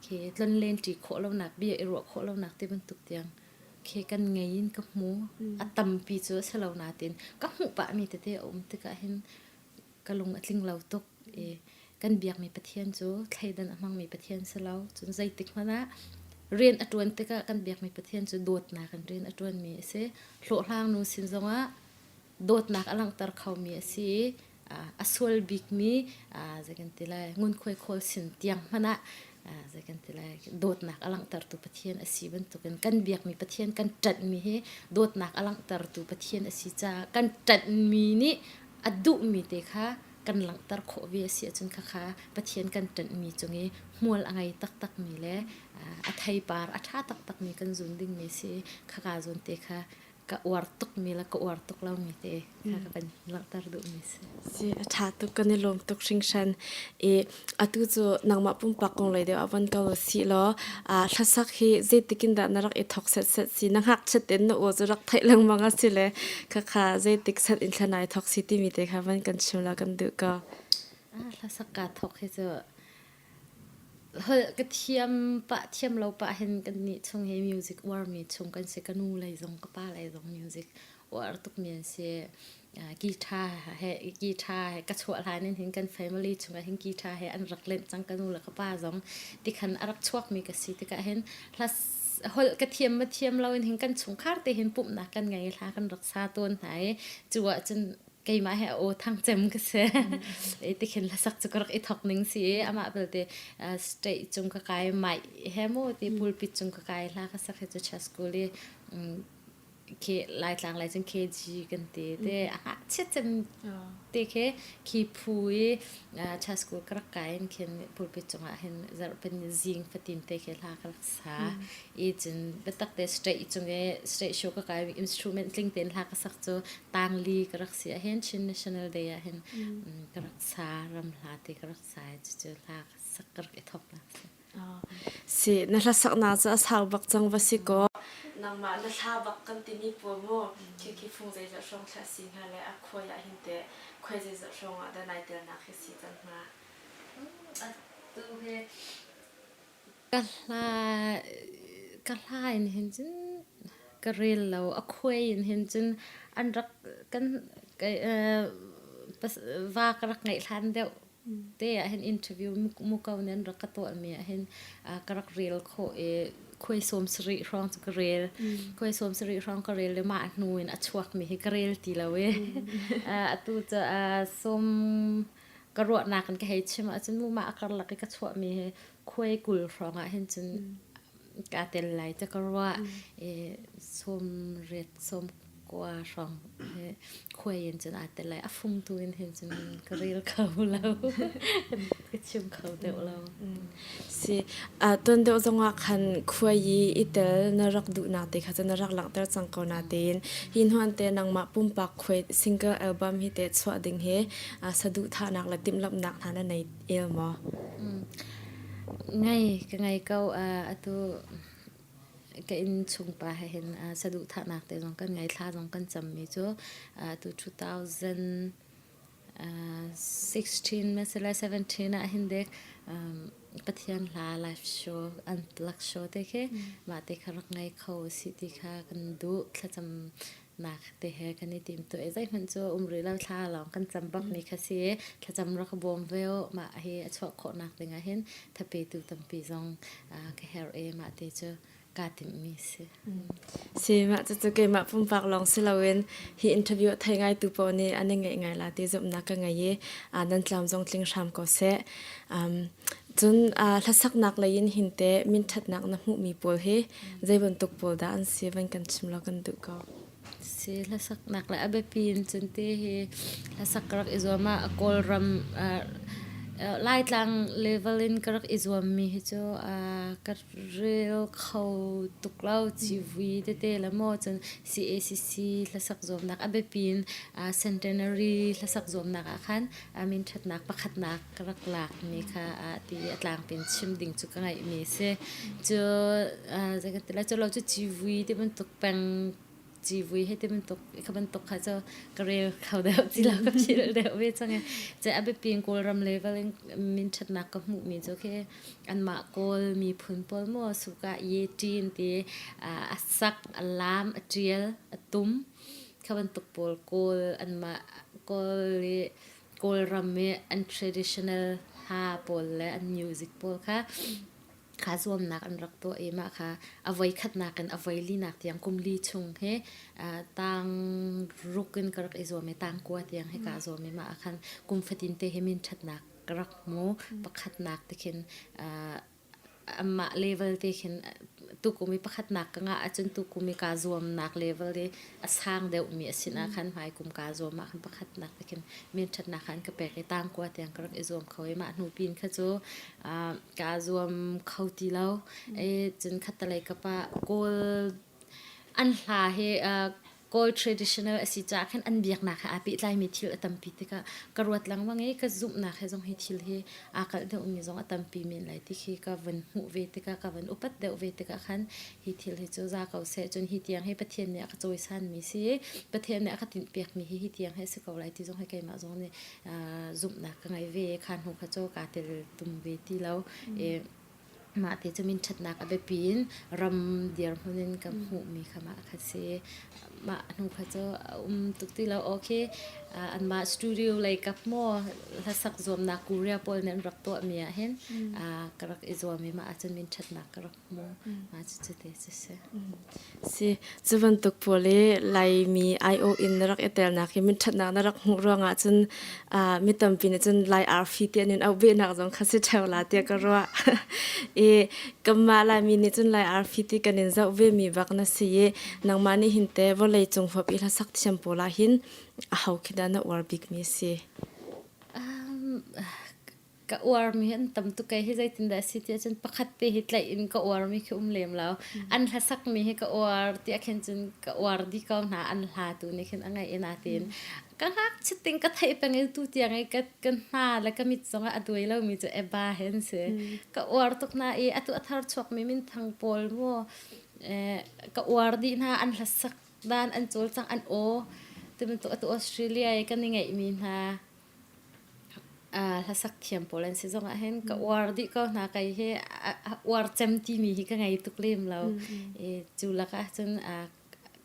เคลนเลนจีโคแล้วนักเบียร์รัวโคแล้วนักที่มันตุกเตียงเคกันไงยินกับหมูอัตมปีจ้าเฉลานาตินกับหมูปะมีแต่อมติกะเห็นกะลงอัดลิงเราตุกกันเบียกมีประเทียนจ้าไทยดันมั่งมีประเทียนเฉลาจนใจติกมานะเรียนอัตวันติกะกันเบียกมีประเทียนจ้าโดดนากันเรียนอัตวันมีเสโหลล่างนูสินจงว่าโดดนักอลังตรเขามีสิอสวลบิกมีจะกันทีไลงุนคุยโคลสินเตียงมันนะจะกันทีไลโดดนักอลังตรตุปะเทียนอสีบันตุกันเบียกมีปะเทียนกันจัดมีเฮโดดนักอลังตรตุปะเทียนอสีจ้ากันจัดมีนี่อดุมีเตค่ะกันหลังตรโคเวียเสียจนค่ะปะเทียนกันจัดมีจงเอมัวละไงตักมีแล้วไทยปาร์อาชาตักมีกันจุนดิ่งมีสิค่ะจุนเตค่ะ ka wartuk mi la ka wartuk lau mi te ka kan laktar du mi se si tha tu kan lom tuk sing shan e atu chu nangma pum pakong le de awan ka lo si lo a hlasak hi ze tikin da narak e thok set set si nang hak chaten no o zurak thai lang manga si le kha ze tik set in thanai thok si ti mi te kha van kan chimla kan du ka hlasak ka thok he chu hol ka thiam lo pa hen kan ni chung he music war mi chung kan se kanu lai zong ka pa lai zong music war tuk mian se guitar he ka chua lai nen hin kan family chung hin guitar he an rak len chang kanu la ka pa zong ti khan arak chuak mi ka si ti ka hen hlas hol ka thiam lo in hin kan chungkhar te hin pup na kan ngai hla kan rak sa ton thai chuwa chen cái mà hệ ô thang chém cái xe thì khi là sắc cho các cái thọc nín xí ama bây giờ stay chung cái mày hệ mô thì pulpit chung cái là cái sắc hệ cho chas cô đi khi lại lang lại chung kg cái thế chết chém thì khi phui chas cô các cái khi pulpit chung hiện giờ bên riêng phát triển thì khi là cái sa ý chân bắt tắc để stay chung cái stay show cái instrument linh tiền là cái sắc cho tang li các xí hiện trên national day hiện các sa ram là thì các sa cho là sắc các cái thọc là si na hlasak na cha sal bak chang va si ko nang ma na tha bak kan ti mi po mo ki phung zai za shong tha si nga le a khoya hin te khoi zai za shong a da nai tel na khi si tan ma tu he kala in hin chin karel lo a khoi in hin chin an rak kan pas va karak ngai than deuh te a hin interview mu ka nen rak ka to mi a hin karak rel kho e khoi som sri rong ka rel khoi som sri rong ka rel le ma nuin a chuak mi hi ka rel ti lo we a tu cha som ka ro na kan ka he chima a chen mu ma kar la ka chuak mi he khoi kul rong a hin chen ka tel lai cha ka ro e som ret som qua rong khoi in chen a tel lai a phung tu in hin chen ka rel khau lo ka chum khau de lo si ton de zonga khan khoi yi itel na rak du na te kha na rak lang tar chang ko na ten hin huan te nang ma pum pak khoi single album hi te chwa ding he sadu tha nak la tim lap nak thana nei el mo ngay câu atu cái in chung pa hen sadu tha nak te jong kan ngai thla jong kan cham mi chu tu 2016 mesela 17 a hin dek pathian la live show an plak show te ke ma te kharak ngai kho si ti kha kan du thla cham nak te he kan ni tim to ezai man chu umri la thla long kan cham bak ni kha si thla cham rak bom veo ma he achwa kho nak te nga hen thape tu tam pi jong ka her e ma te chu ka tim mi se si ma chu ke ma pum pak long si lawen hi interview thai ngai tu po ni ane ngai la te zob na ka ngai ye nan tlam jong tling sham ko se chun hlasak nak lain hin te min that nak na mu mi pol he zeibon tuk pol da an si van kan chimlo kan du ko si hlasak nak la abe pin chun te he hlasak rak izoma akol ram lai tlang level in karak izom mi hi chu kar real khau tuklau chi vi te la mo chun CACC hlasak zom nak abe pin centenary hlasak zom nak khan amin that nak pakhat nak karak lak mi kha ti atlang pin chim ding chu ka ngai mi se chu jaga tela chu lo chu chi vi te ban tuk pang chi vui hết thì mình tục các bạn tục hay cho career khảo đạo chỉ là các chị đều biết cho ngheจะอาไปเปลี่ยน goal ram level มินชัดนักกับหมู่มีโอเคอันมา goal มีผลปอลมัวสุกะเยจีนตีสักอลามเจียลตุ้มเขาเป็นตุกปอล goal อันมา goal ram มีอัน traditional ฮาปอลและอัน music ปอลค่ะข้าส่วนนักอันรักตัวเองมาค่ะเอาไว้ขัดนักกันเอาไว้ลีนักเตียงกุมลีชงเฮต่างรุกกันกระกไอโซเมต่างกัวเตียงให้กาโซเมมาคันกุมฟตินเตเฮมินชัดนักกระกโมประขัดนักตะเข็นมาเลเวลตะเข็นตุกุมีประขัดนักก็งะจนตุกุมีกาโซมนักเลเวลเดสร้างเดวมีสินะคันหายกุมกาโซมาคันประขัดนักตะเข็นมินชัดนักคันกระเปกไอต่างกัวเตียงกระกไอโซมเขาไอมาหนูปีนข้าโจกาซวมเขาตีเราจนขัดอะไรกับปะโกลอันหาเฮ gold traditional asi cha khan an biak na kha api tlai mi thil atampi te ka karwat lang wangai ka zum na kha jong hi thil hi akal de umi jong atampi min lai ti khi ka van hu ve te ka van upat de ve te ka khan hi thil hi chu za kau se chun hi tiang he pathian ne ka choi san mi si pathian ne ka tin pek mi hi tiang he se ko lai ti jong he kai ma jong ne zum na ka ngai ve khan hu kha cho ka tel tum ve ti lo e ma te chumin thatna ka be pin ram dir hunin kam hu mi khama kha se ma nu kha cho tukti lo okay an ma studio like up mo hlasak zom na kuria pol nen rak to mi a hen karak izom mi ma achun min thatna karak mo ma chu te se si chuvan tuk pole lai mi io in rak etel na ki min thatna na rak hu ronga chun mi tampi ne chun lai ar fi te nin au be na jong khasi thawla te ka ro e kamma la mi ni chun lai ar fi te kanin za ve mi bak na si nang mani hinte vo lei chung phop ila sak thiam pola hin hau khidana war big mi si ka war mi an tam tu kai he zai tin da si ti chen pakhat te hit lai in ka war mi khum lem lao an hlasak mi he ka war ti a khen chen ka war di ka na an hla tu ni khen angai ena tin ka hak chiting ka thai pang tu ti angai ka kan na la ka mit zonga adoi lo mi chu e ba hen se ka war tok na e atu athar chok mi min thang pol mo ka war di na an hlasak dan an chol chang an o tumin to atu Australia e kan ngai mi na hlasak thiam polen si zonga hen ka war di ka na kai he war chem ti mi hi ka ngai tuklem lo e chula ka chun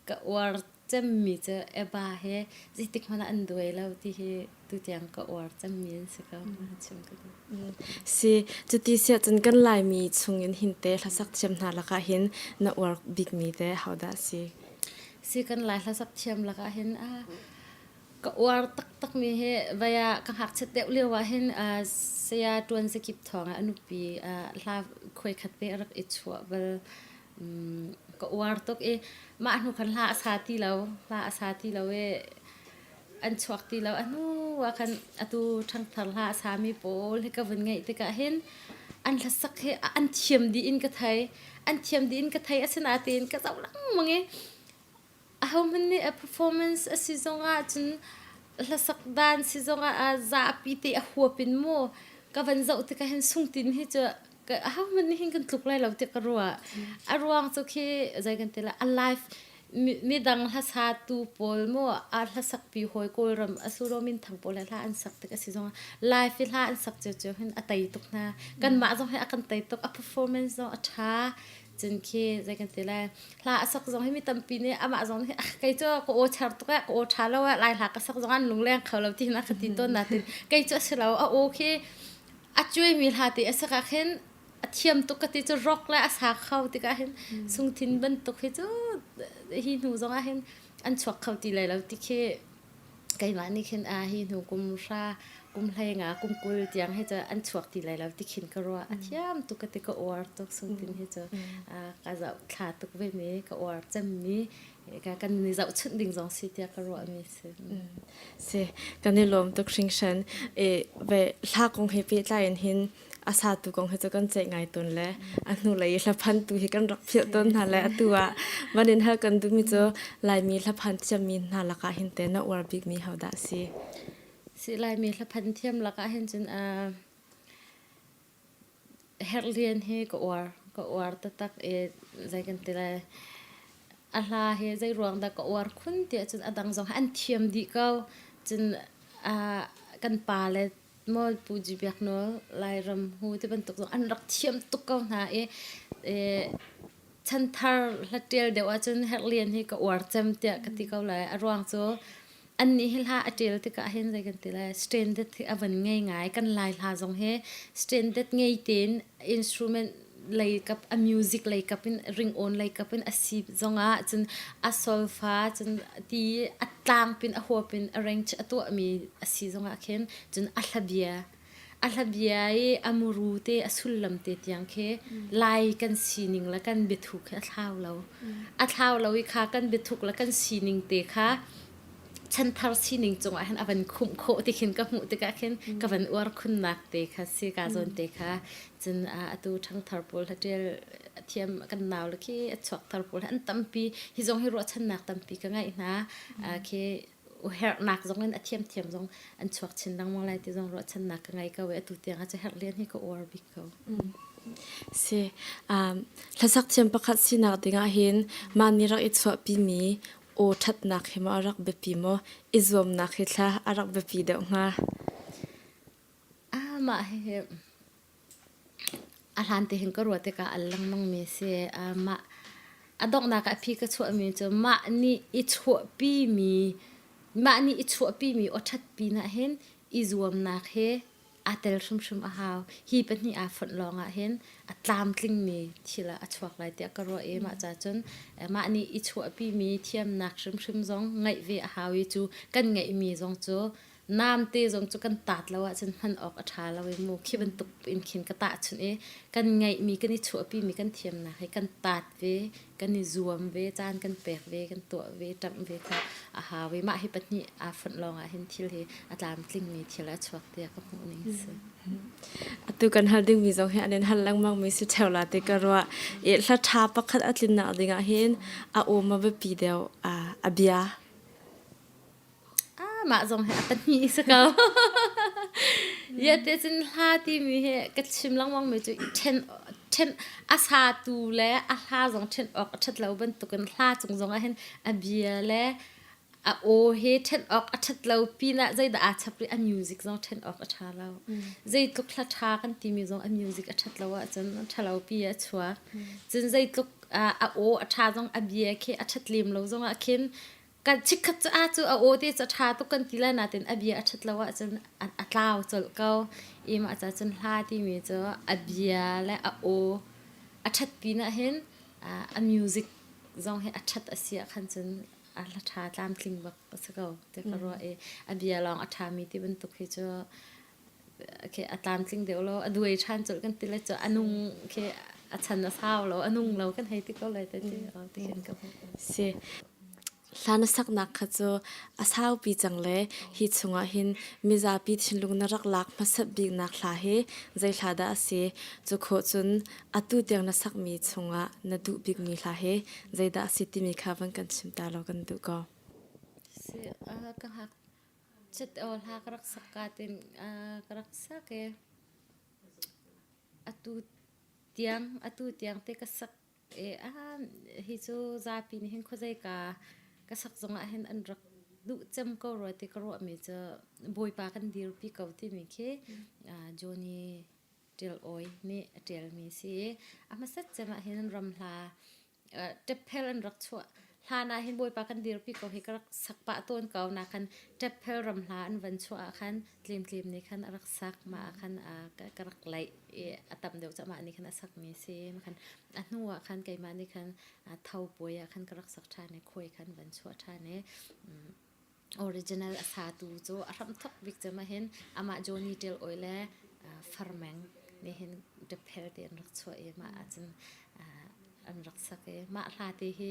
ka war chem mi cha e ba he ji tik mana an doi lo ti he tu tiang ka war chem mi se ka chim ka si chuti sia chun kan lai mi chungin hinte hlasak thiam na la ka hin na war big mi te how da si kan lai hlasak thiam la ka hen ka war tak mi he vaya ka hak chet deu lewa hen sia tuan se kip thonga anupi la khoi khat pe rak e chwa bal ka war tok e ma anu khan la sa ti lo e an chwak ti lo anu wa khan atu thang thar la sa mi pol he ka van ngai te ka hen an hlasak he an thiam di in ka thai asena tin ka zaw lang mangi how many a performance a sizonga chun hlasak dan sizonga a za pite a huapin mo ka van zau te ka hen sungtin hi cha how many hin kan tluk lai lo te ka ruwa arwang chu khi zai kan tela alive mi dang hasa tu pol mo a hlasak pi hoi kol ram asuro min thang pol la an sak te ka sizonga live la an sak che hin atai tuk na kan ma jong he akan tai tuk a performance zo a tha chen khi zai kan tela la sak jong he mi tampi ne ama jong he kai cho ko o char to ka o tha lo lai la ka sak jong an lungleng khalo ti na khati to na tin kai cho selo a o khi a chui mi la ti asa ka khen a thiam to ka ti cho rock la asa khau ti ka hen sung thin ban to khi chu hi nu jong a hen an chwak khau ti lai lo ti khi kai ma ni khen a hi nu kum hlai nga kum kul tiang he cha an chuak ti lai lo ti khin ka ro a thiam tu ka te ka or tok sung tin he cha ka za tha tuk ve me ka or cham mi ka kan ni zau chut ding jong si tia ka ro mi se kan ni lom tok hring shan e ve hla kong he pe tlain hin asa tu kong he cha kan che ngai ton le anu lai hla phan tu he kan rak phil ton na le atua manin ha kan du mi cho lai mi hla phan chami na la ka hin te na war big mi how da si lai mi hla phan thiam la ka hen chun herlian he ka war ta tak e zai kan tela ala he zai ruang da ka war khun ti chun adang jong an thiam di ka chun kan pa le mo puji biak no lai ram hu te ban tok an rak thiam tuk ka na e chan thar la tel de wa chun herlian he ka war cham te ka ti ka lai arwang cho an ni hila atel te ka hen zai kan tela standard avan ngai kan lai la jong he standard ngai ten instrument like up a music like up in ring on like up in a sip zonga chun a solfa chun ti atlang pin a hopin arrange atu mi a si zonga khen chun a hlabia e amuru te asullam te tiang khe lai kan sining la kan bethuk a thlau lo i kha kan bethuk la kan sining te kha ฉันทาร์สินิงจงอันวันคุมโคติขินกับหูติกะขินกับวันอวร์คุณนักเตค่ะสิกาจนเตค่ะจนตูทั้งทาร์ปูลเดียเทียมกันนาวเลยที่ชกทาร์ปูลอันตั้มปีฮิจงฮิรัวฉันนักตั้มปีก็ไงนะที่เฮร์นักจงเล่นเทียมจงอันชกชินดังมองไรที่จงรัวฉันนักก็ไงก็เวตุเตียงอาจจะเฮร์เลียนให้ก็อวร์บิกเขาสิถ้าสักเทียมประคัดสินักดิ่งเห็นมันนี่รักอิจฉาปีมีโอทัดนักเหมารักเบปีโมอิจวมนักเหตุละรักเบปีเดียวงามาเฮอาหารที่เห็นก็รัวแต่ก็อัลลังมังเมเสมาดอกนักพี่ก็ชัวมีจะมานี่อิจฉาปีมีมานี่อิจฉาปีมีโอทัดปีน่ะเห็นอิจวมนักเฮอาเตลชุมอาหาวฮีเป็นนี่อาฝนลองเห็นอาตามกลิ่งมีทีละชวกไรเตียก็รัวมาจ้าจนมานี่อิจฉาปีมีเทียมนักชุมจงไงเวอาหาวจูกันไงมีจงจูน้ำเตจงจูกันตัดแล้วจนมันออกอัฐาแล้วมูขี้บรรทุกอินขินกระตาชนกันไงมีกันอิจฉาปีมีกันเทียมนักให้กันตัดเวกันนิจวมเวจานกันเปกเวกันตัวเวจับเวค่ะอาหาวมาให้เป็นนี่อาฝนลองเห็นทีละอาตามกลิ่งมีทีละชวกเตียก็คงนิ่งสิตุกันฮัลดิ้งมีจงเห็นอันนั้นฮัลลังมังมีสุดเท่าไรแต่ก็ว่าละทาปักขัดอัตลินนักดิ่งเห็นโอมาเบปีเดียวอาเบียมาจงเห็นเป็นนี่สักเอาอย่าเดี๋ยวฉันหาที่มีเหตุกัดชิมลังมังมีจุเช่นอาซาตูและอาซาจงเช่นออกชัดแล้วเป็นตุกันหาจงเห็นอาเบียและโอเฮเช่นออกชัดแล้วปีน่ะใจด่าชับเลยมิวสิกจงเช่นออกชัดแล้วใจตุกละทากันที่มีจงมิวสิกชัดแล้วจนชัดแล้วปีชัวจนใจตุกโอชัดจงอาเบียเคชัดลิมแล้วจงเข็นกันชิคกัดจูโอที่จะทาตุกันทีละนาทีอาเบียชัดแล้วจนอัตลาวจนเขามาจนหาที่มีจอาเบียและโอชัดปีน่ะเห็นมิวสิกจงเห็นชัดเสียขันจนละทาตามคลิงบักสักเอาแต่ก็รู้อาเบียลองทามีที่บรรทุกให้จะเคตามคลิงเดี๋ยวเราดูไอ้ชันจนกันทีละจะนุ่งเคชันน่ะเศร้าเรานุ่งเรากันให้ที่ก็เลยแต่ที่ที่เห็นกับสิลานสักนักขจูอาสาวปีจังเลยฮิตสงหินมิจาปีชินลุงนรักลักมาสับบิกนักลาเฮใจลาดาเสจุโคจุนอตุเดียงนัสักมีสงะนดุบิกมีลาเฮใจดาสิติมีข้าวันกันชิมตาเรากันดูก็สิก็หักจัดเอาหักรักสักการตินรักสักอตุเตียงเตกสักฮิจูซาปีนี่เห็นเขาใจก็สักจงเห็นอันรักดูจำก็รอยที่กระโดดมีจะบอยปากันดีรปีเก่าที่มีแค่โจนี่เดลโอยนี่เดลมีสิมาสักจะมาเห็นรำลาเจ็บเพลอันรักชั่วลานาเห็นบอยปากันดีรปีเก่าเห็นรักสักปะต้นเก่านาคันเจ็บเพลรำลาอันวันชั่วคันกลิมนี่คันรักสักมาคันกรักไหลตัมเดียวจะมานี่คันสักมีสิมาคันอันนัวคันไก่มานี่คันเท่าป่วยคันกรักสักชาในคุยคันวันชั่วชาในออริจินัลสาตูโจอารมณ์ทักวิกจะมาเห็นมาโจนี่เดลโอยและฟาร์แมงนี่เห็นเดเพลเดียนรักชั่วมาจนอันรักสักมาลาตีเฮ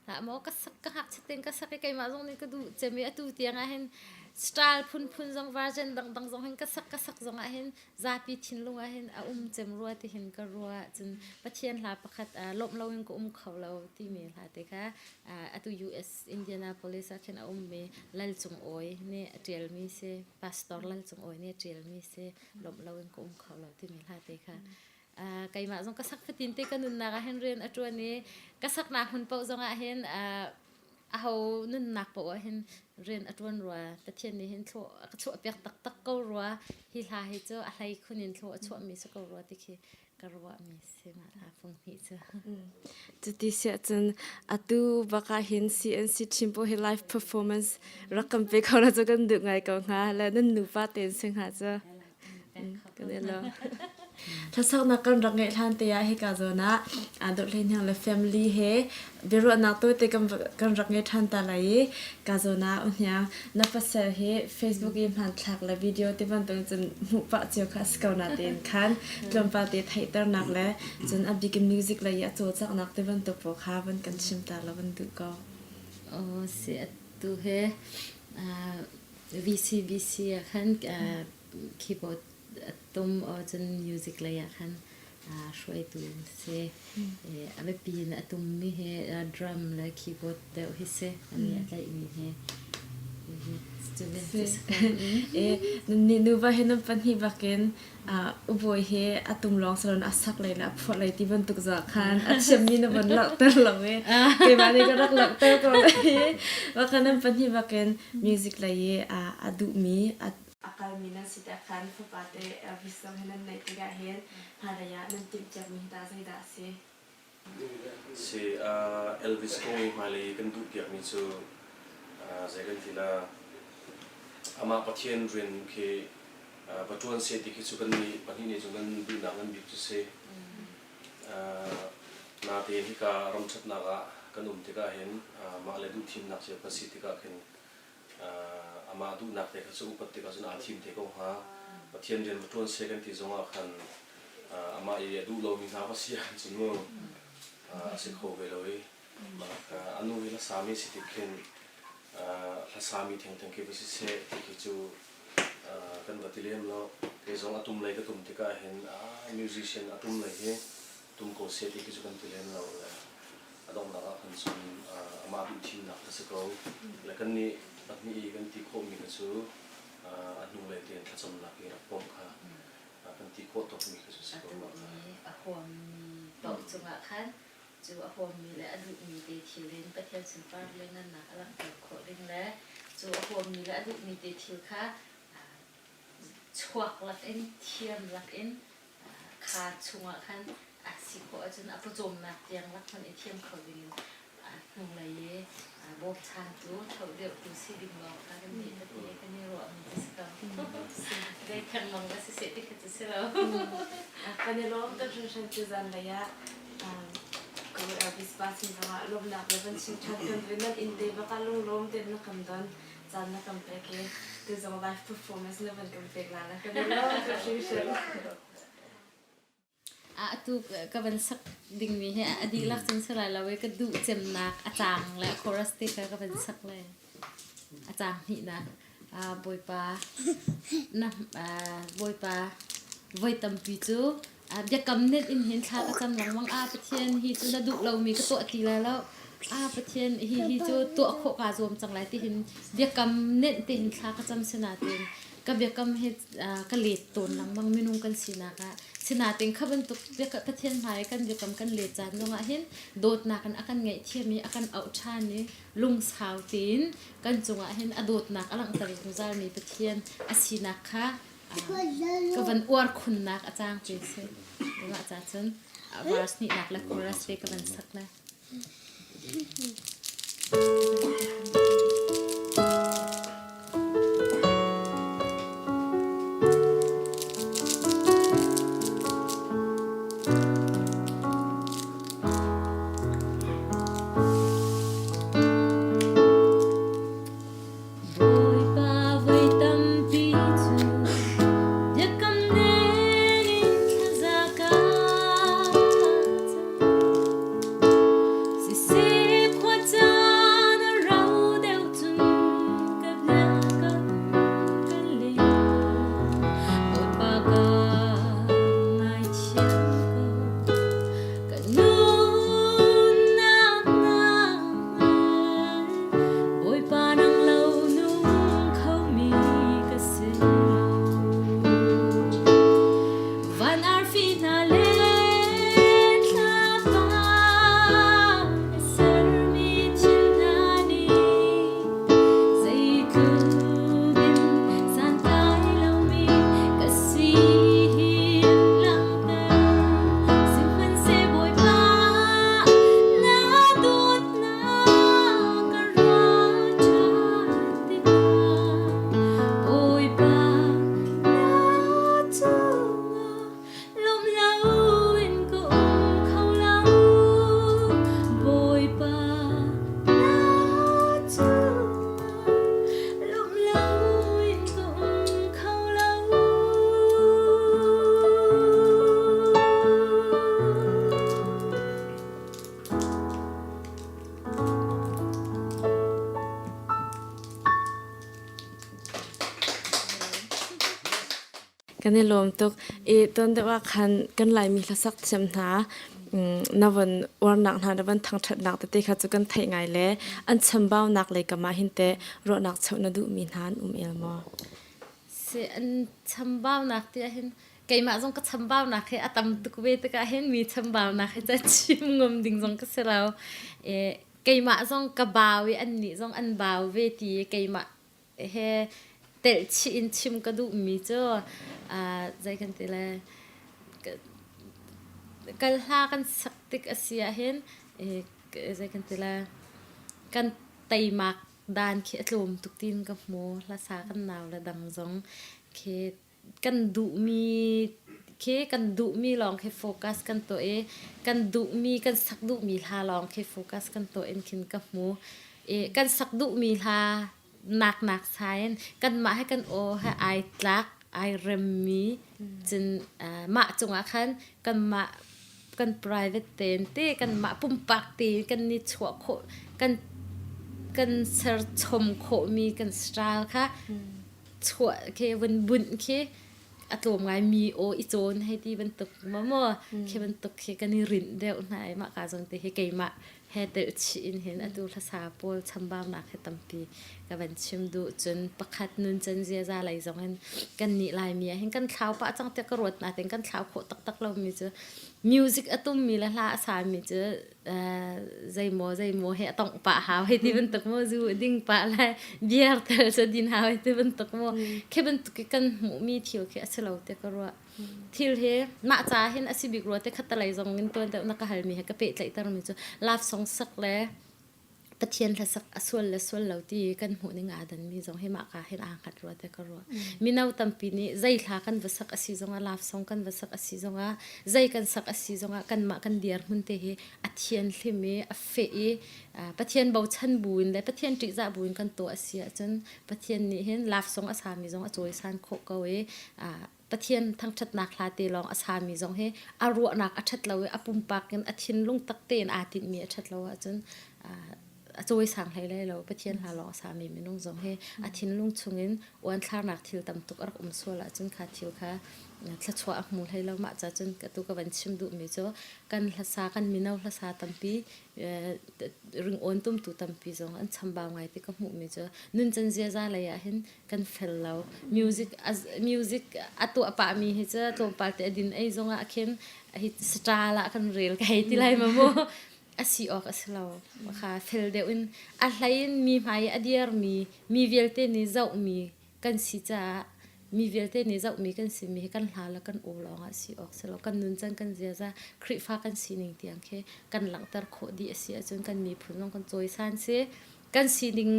ละมอก็สักก็หักเต็งก็สักไก่มาตรงนี้ก็ดูจะมีตูเตียงเห็นสไตล์พุ่นจงวาร์เจนดังจงเห็นก็สักจงเห็นซาปีชินลงเห็นเจมรัวที่เห็นก็รัวจนประเทศลาประคัดลบเราเองก็เขาเราที่มีลาเตค่ะตู US Indianapolisเห็นมีลัลจงโอยเนี่ยเจลมีเซพาสตอร์ลัลจงโอยเนี่ยเจลมีเซลบเราเองก็เขาเราที่มีลาเตค่ะไก่มาจงก็สักฟินเตกันนุนนักเห็นเรียนตัวนี้ก็สักนักหุ่นเป่าจงเห็นเอานุนนักเป่าเห็นเรียนตัวรัวแต่เทียนนี้เห็นชั่วเปียกตักก็รัวฮิลาให้เจ้าอะไรคนเห็นชั่วมีสักรัวที่คือก็รัวมีเสียมาฟงหิเจ้าจุดที่เสียจนตูบักเห็น CNC ชิมโปให้ไลฟ์เพอร์ฟอร์แมนซ์รักกันไปเขาเราจะกันดึกไงก็งาแล้วนั่นหนูป้าเต้นเสียงหาเจ้าก็ได้แล้วถ้าสักนักกันรักเงยทันเตียให้กาโซนะดอทเล่นอย่างละ family เฮเบรุนักตัวเตกันรักเงยทันตาไหลกาโซนะอุนยังนับภาษาเฮ Facebook ยิมหันทักและวิดีโอที่บันทึกจนมุปะเจียวคัสกาวนาเตียนคันกลมปาเตไทเตอร์นักและจนอับดิกมิวสิกเลยโจจากนักที่บันทึกพอค้าบันกันชิมตาแล้วบันทึกก็โอ้เสียตัวเฮ VC คันคีย์บอร์ดตุ้มจนมิวสิกเลยคันช่วยดูเซอะไรปีนตุ้มมีเฮดรัมและคีย์บอร์ดเดี๋ยวฮิเซอันนี้อะไรมีเฮนี่นูว่าเห็นปันที่บักเกนอุบวยเฮอตุมลองสลอนอัสักเลยละพอเลยที่บนตุกจากคันอัดเชมีนบันหลักเตอร์หลังเว้เกมานี่ก็รักหลักเตอร์ก็เลยว่าคันนั้นปันที่บักเกนมิวสิกเลยอดูมีอาการมีนั่นสิแต่คันฟุบาเตวิสต์ให้นั่นในที่กาเห็นหาระยะนั่นติดจากมีตาใส่ดาเซเอลวิสคงมาเลยกันดูเปียกมีจูใจกันทีละอามาปะเทียนเรียนคือปัจจุบันเศรษฐกิจสุกันนี้ปัจจุบันจุกันดูหนังกันบิดจุเสนาเตียนที่การรำชัดนักกันอุ่มที่ก็เห็นมาเลยดูทีมนักเสียภาษีที่ก็เห็นอามาดูนักแต่ก็สู้ปัจจุบันอาทีมที่ก็หาปะเทียนเรียนปัจจุบันเศรษฐกิจจงอาคันอามาดูเรามีน้ำภาษีจริงมั้งสิโคเวลเลยมาอันนู้นละสามีสิทธิ์เข็นละสามีแทงเก็บสิเสที่จูกันวัดที่เลี้ยงเราเกี่ยวกับตุ้มเลยก็ตุ้มที่ก็เห็นมิวสิชเชียนตุ้มเลยเฮตุ้มโคเสที่จูกันที่เลี้ยงเราอดอมนักขันซุนมาดูทีมนักสักเขาแล้วกันนี้นักนี้กันที่โคมีกันซูอันนู้นเลยเตียนทัศน์นักเกี่ยวกับปงค่ะกันที่โคตกมีกันซูสักเขาความตกจังหวะคันจูอโฮมีและอดุมีเตทิวเล่นประเทศสิงคโปร์เล่นนั่นนะอลังการโคเล่นและจูอโฮมีและอดุมีเตทิวค่ะชวักลักเอ็นเทียมลักเอ็นขาช่วงคันสิโคจนอภจมนะยังลักมันเทียมเขาดินหนุ่มเลยบochanจูเขาเดียวดูสิดิงลองกันนี่ประเทศกันนี่รวมมีสกัมได้ขันมองก็เสียที่เขาจะเสียแล้วกันนี่ร้องก็ฉันจะจันเลยก็วิสปาสิว่าลมหนักแล้วเป็นชิ้นชัดกันเป็นนั่นอินเดียว่าการลมเต็มนักกันดอนจันนักกันไปเกย์คือจะมาไลฟ์เพอร์ฟอร์แมนซ์เนี่ยเป็นกันเป็นแล้วนะก็ได้ร้องก็ชิวตุก็เป็นสักดิ่งมีให้อดีลักษณ์สลายเราไว้ก็ดูเจมนักอาจารย์และคอรัสติกก็เป็นสักเลยอาจารย์นี่นะบอยปานะบอยปาไว้ตำปีจูเดี๋ยวกำเนิดอินเห็นชาก็จำหลังวังประเทศฮีจูน่าดูเรามีก็ตัวตีแล้วประเทศฮีจูตัวโคกาโจมจังไรที่เห็นเดี๋ยวกำเนิดที่เห็นชาก็จำสนาเต็มกับเดี๋ยวกำเห็ดกะเลดตุนหลังวังเมนูกันสินะก็สินาเต็งขับเป็นตุกเดี๋ยวประเทศไทยกันเดี๋ยวกำกันเลดจานตรงเห็นโดดหนักกันอากันไงเทียมมีอากันเอาชานี้ลุงสาวตีนกันจงเห็นโดดหนักอลังตระกุญแจมีประเทศสินะค่ะก็วันอวดคุณนักอาจารย์เป็นเช่นว่าอาจารย์ฉันวาสนี่นักและคอรัสเตก็วันสักเลย กันในลมตกตอนเดว่าคันกันไหลมีละสักเสียมหนานาวันวันหนักหานาวันทางถัดหนักแต่ค่ะจะกันไทยไงแลอันชมบ้าหนักเลยกับมาหินเตะรอหนักเช่านาดูมีนานเอลมอเสียอันชมบ้าหนักที่เห็นไก่มาจงก็ชมบ้าหนักให้อาตมตุกเวตก็เห็นมีชมบ้าหนักให้จะชิมงมดิ่งจงก็เสียแล้วไก่มาจงกระบาวอันนี้จงอันบาวเวทีไก่มาเฮเตะชิมก็ดูมีเจ้าใจกันทีละกันหากันสักติกอาเซียเห็นใจกันทีละกันไตมักดานเขตลมตุกตีนกับโมละสากันหนาวละดังจงเขกันดุมีกันดุมีลองโฟกัสกันตัวกันดุมีกันสักดุมีลาลองโฟกัสกันตัวคินกับโมกันสักดุมีลาหนักใช้กันมาให้กันโอให้ไอตักไอเรมมีจนมาจงอาคันกันมากัน private เต็นเต้กันมาปุ่มปักตีกันนิชัวโคกันเสิร์ชมโคมีกันสไตล์ค่ะชัวเควันบุญเคอัตโนมัติมีโออีโจนให้ที่บรรทุกมาโม่เคบรรทุกเคกันนี่รินเดียวไหนมากาจงเตะให้ไกมาเฮเดอชินเห็นอัตุลสาโปลชมบ้าหนักให้ตั้มปีกับวันชิมดูจนประคัดนุนจนเสียใจไหลจงเห็นกันนี่ลายเมียเห็นกันเท้าปะจังเตะกระโดดนะแต่กันเท้าโคตักเรามีเจอมิวสิกอัตุมีละละสามีเจอใจโมเฮต้องปะหาให้ที่บรรทุกโมจูดิ้งปะเลยเบียร์เธอจะดินหาให้ที่บรรทุกโมแค่บรรทุกกันหมูมีเที่ยวแค่เฉลาเตะกระโดดที่เฮมาจ้าเห็นอาศิบิกรัวเตะขัดไหลจงเงินตัวแต่นักหามีให้กระเปิดไหลตารมีเจอลาฟสองสักแล้วปะเทียนละสักส่วนเราที่กันหูในงาดันมีจงให้มากาให้อ่างขัดรัวแต่ก็รัวมีนาวตั้มปีนี้ใจทากันวัสักอสีจงลาฟสองกันวัสักอสีจงใจกันสักอสีจงกันมากันเดียร์หุ่นเตะอเทียนเทเมอเฟยปะเทียนเบาชันบุญและปะเทียนจิจ่าบุญกันตัวอสีจนปะเทียนนี้เห็นลาฟสองอาสามีจงจอยสันโคกเอาไว้ปะเทียนทั้งชัดนักลาเตลองอาสามีจงให้อารัวนักอัชัดเราอปุ่มปากกันอาทินลุงตักเตนอาทินมีอัชัดเราจนจอยสั่งให้เลยเราปะเทียนหาลองอาสามีไม่นุ่งจงให้อาทินลุงชงเงินวันทานักทิลตำตุกรักส่วนละจนขาดทิลค่ะทัดชัวมูลให้เรามาจนกระตุกวันชิมดูมีเจ้ากันภาษากันมีนาวภาษาตั้มปีรึงโอนตุ้มตูตั้มปีจงอันชำบางไงที่ก็หูมีเจ้านุ่นจันเจียจ้าเลยเห็นกันเฟลเรามิวสิกอัตัวป่ามีให้เจ้าตัวป่าแต่ดินไอจงอ่ะเข็นฮิตสตาร์ละกันเรียลไก่ที่ไรมาโมอาศิออกอาศิเราค่ะเฟลเดวินอะไรมีไม้อดียร์มีเวลเตนิเจ้ามีกันสิจ้ามีเวลเตนิเจ้ามีกันสิมีกันหาแล้วกันโอลองอาศิออกเสร็จแล้วกันนุนจันกันเจียจ้าคริฟ้ากันสีหนึ่งเตียงแค่กันหลังตาโคดีอาศิจนกันมีผลลงกันโจยซันเสกันสีหนึ่ง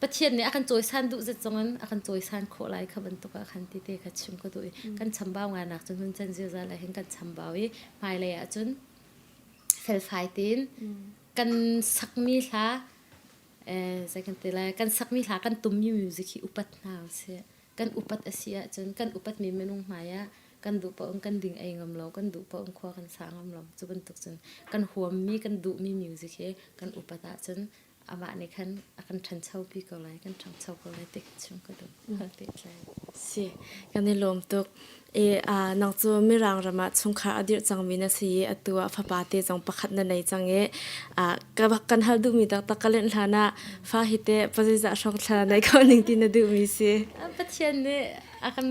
ประเทศนี้อาการโจยซันดูจะจงนั้นอาการโจยซันโคไลขบันตุกอาการติเตขัดชิมก็ดูกันชำบ่าวงานหนักจนนุนจันเจียจ้าเลยเห็นกันชำบ่าวไม่เลยจนเฟลไฟตินกันสักมีลาใจกันตีละกันสักมีลากันตุ้มมีมิวสิกอุปัตนาวเสียกันอุปัตอาเซียจนกันอุปัตมีเมนูหมายะกันดูปะองกันดิ่งไองำเรากันดูปะองคว้ากันสางำเราจุบันตุกจนกันหัวมีกันดูมีมิวสิกกันอุปัตจนอามาในคันอากันทันเช่าปีก็ไรกันทันเช่าก็ไรติดช่วงก็ดูติดเลยสิกันในลมตกนอกจากไม่รังระมาชงขาอดีตจังมีนาสีตัวฟ้าปาเตจังประคัดในจังกันฮัลดูมีตักตะกันเล่นฐานะฟ้าหิเตปฏิจจชงฐานะในเขาหนึ่งที่นาดูมีสิปะเทียนเนี่ยอากัน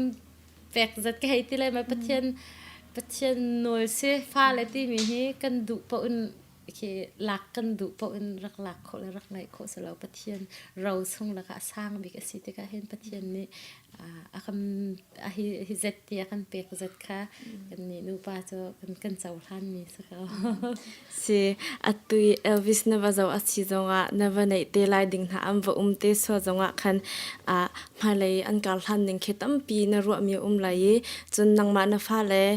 แปลกจัดแค่ที่ไรมาปะเทียนโนลเซฟ้าเลยที่มีให้กันดูปะอุ่นลักกันดูปะอุ่นรักเขาและรักในเขาสลาวปะเทียนเราส่งรักสร้างบิกสิติกาเห็นปะเทียนนี่อาคำฮิเซตที่อาคันเปกเซตค่ะกันนี่นูป้าจะกันเจ้าท่านมีสักแล้วสิตุยเอลวิสนว่าเจ้าอาชีจงนว่าในเตลายดิ่งหาอันว่าเตสวจงคันมาเลยอันการทันดิ่งเขตั้มปีนรัวมีเลยจนนางมานฟ้าเลย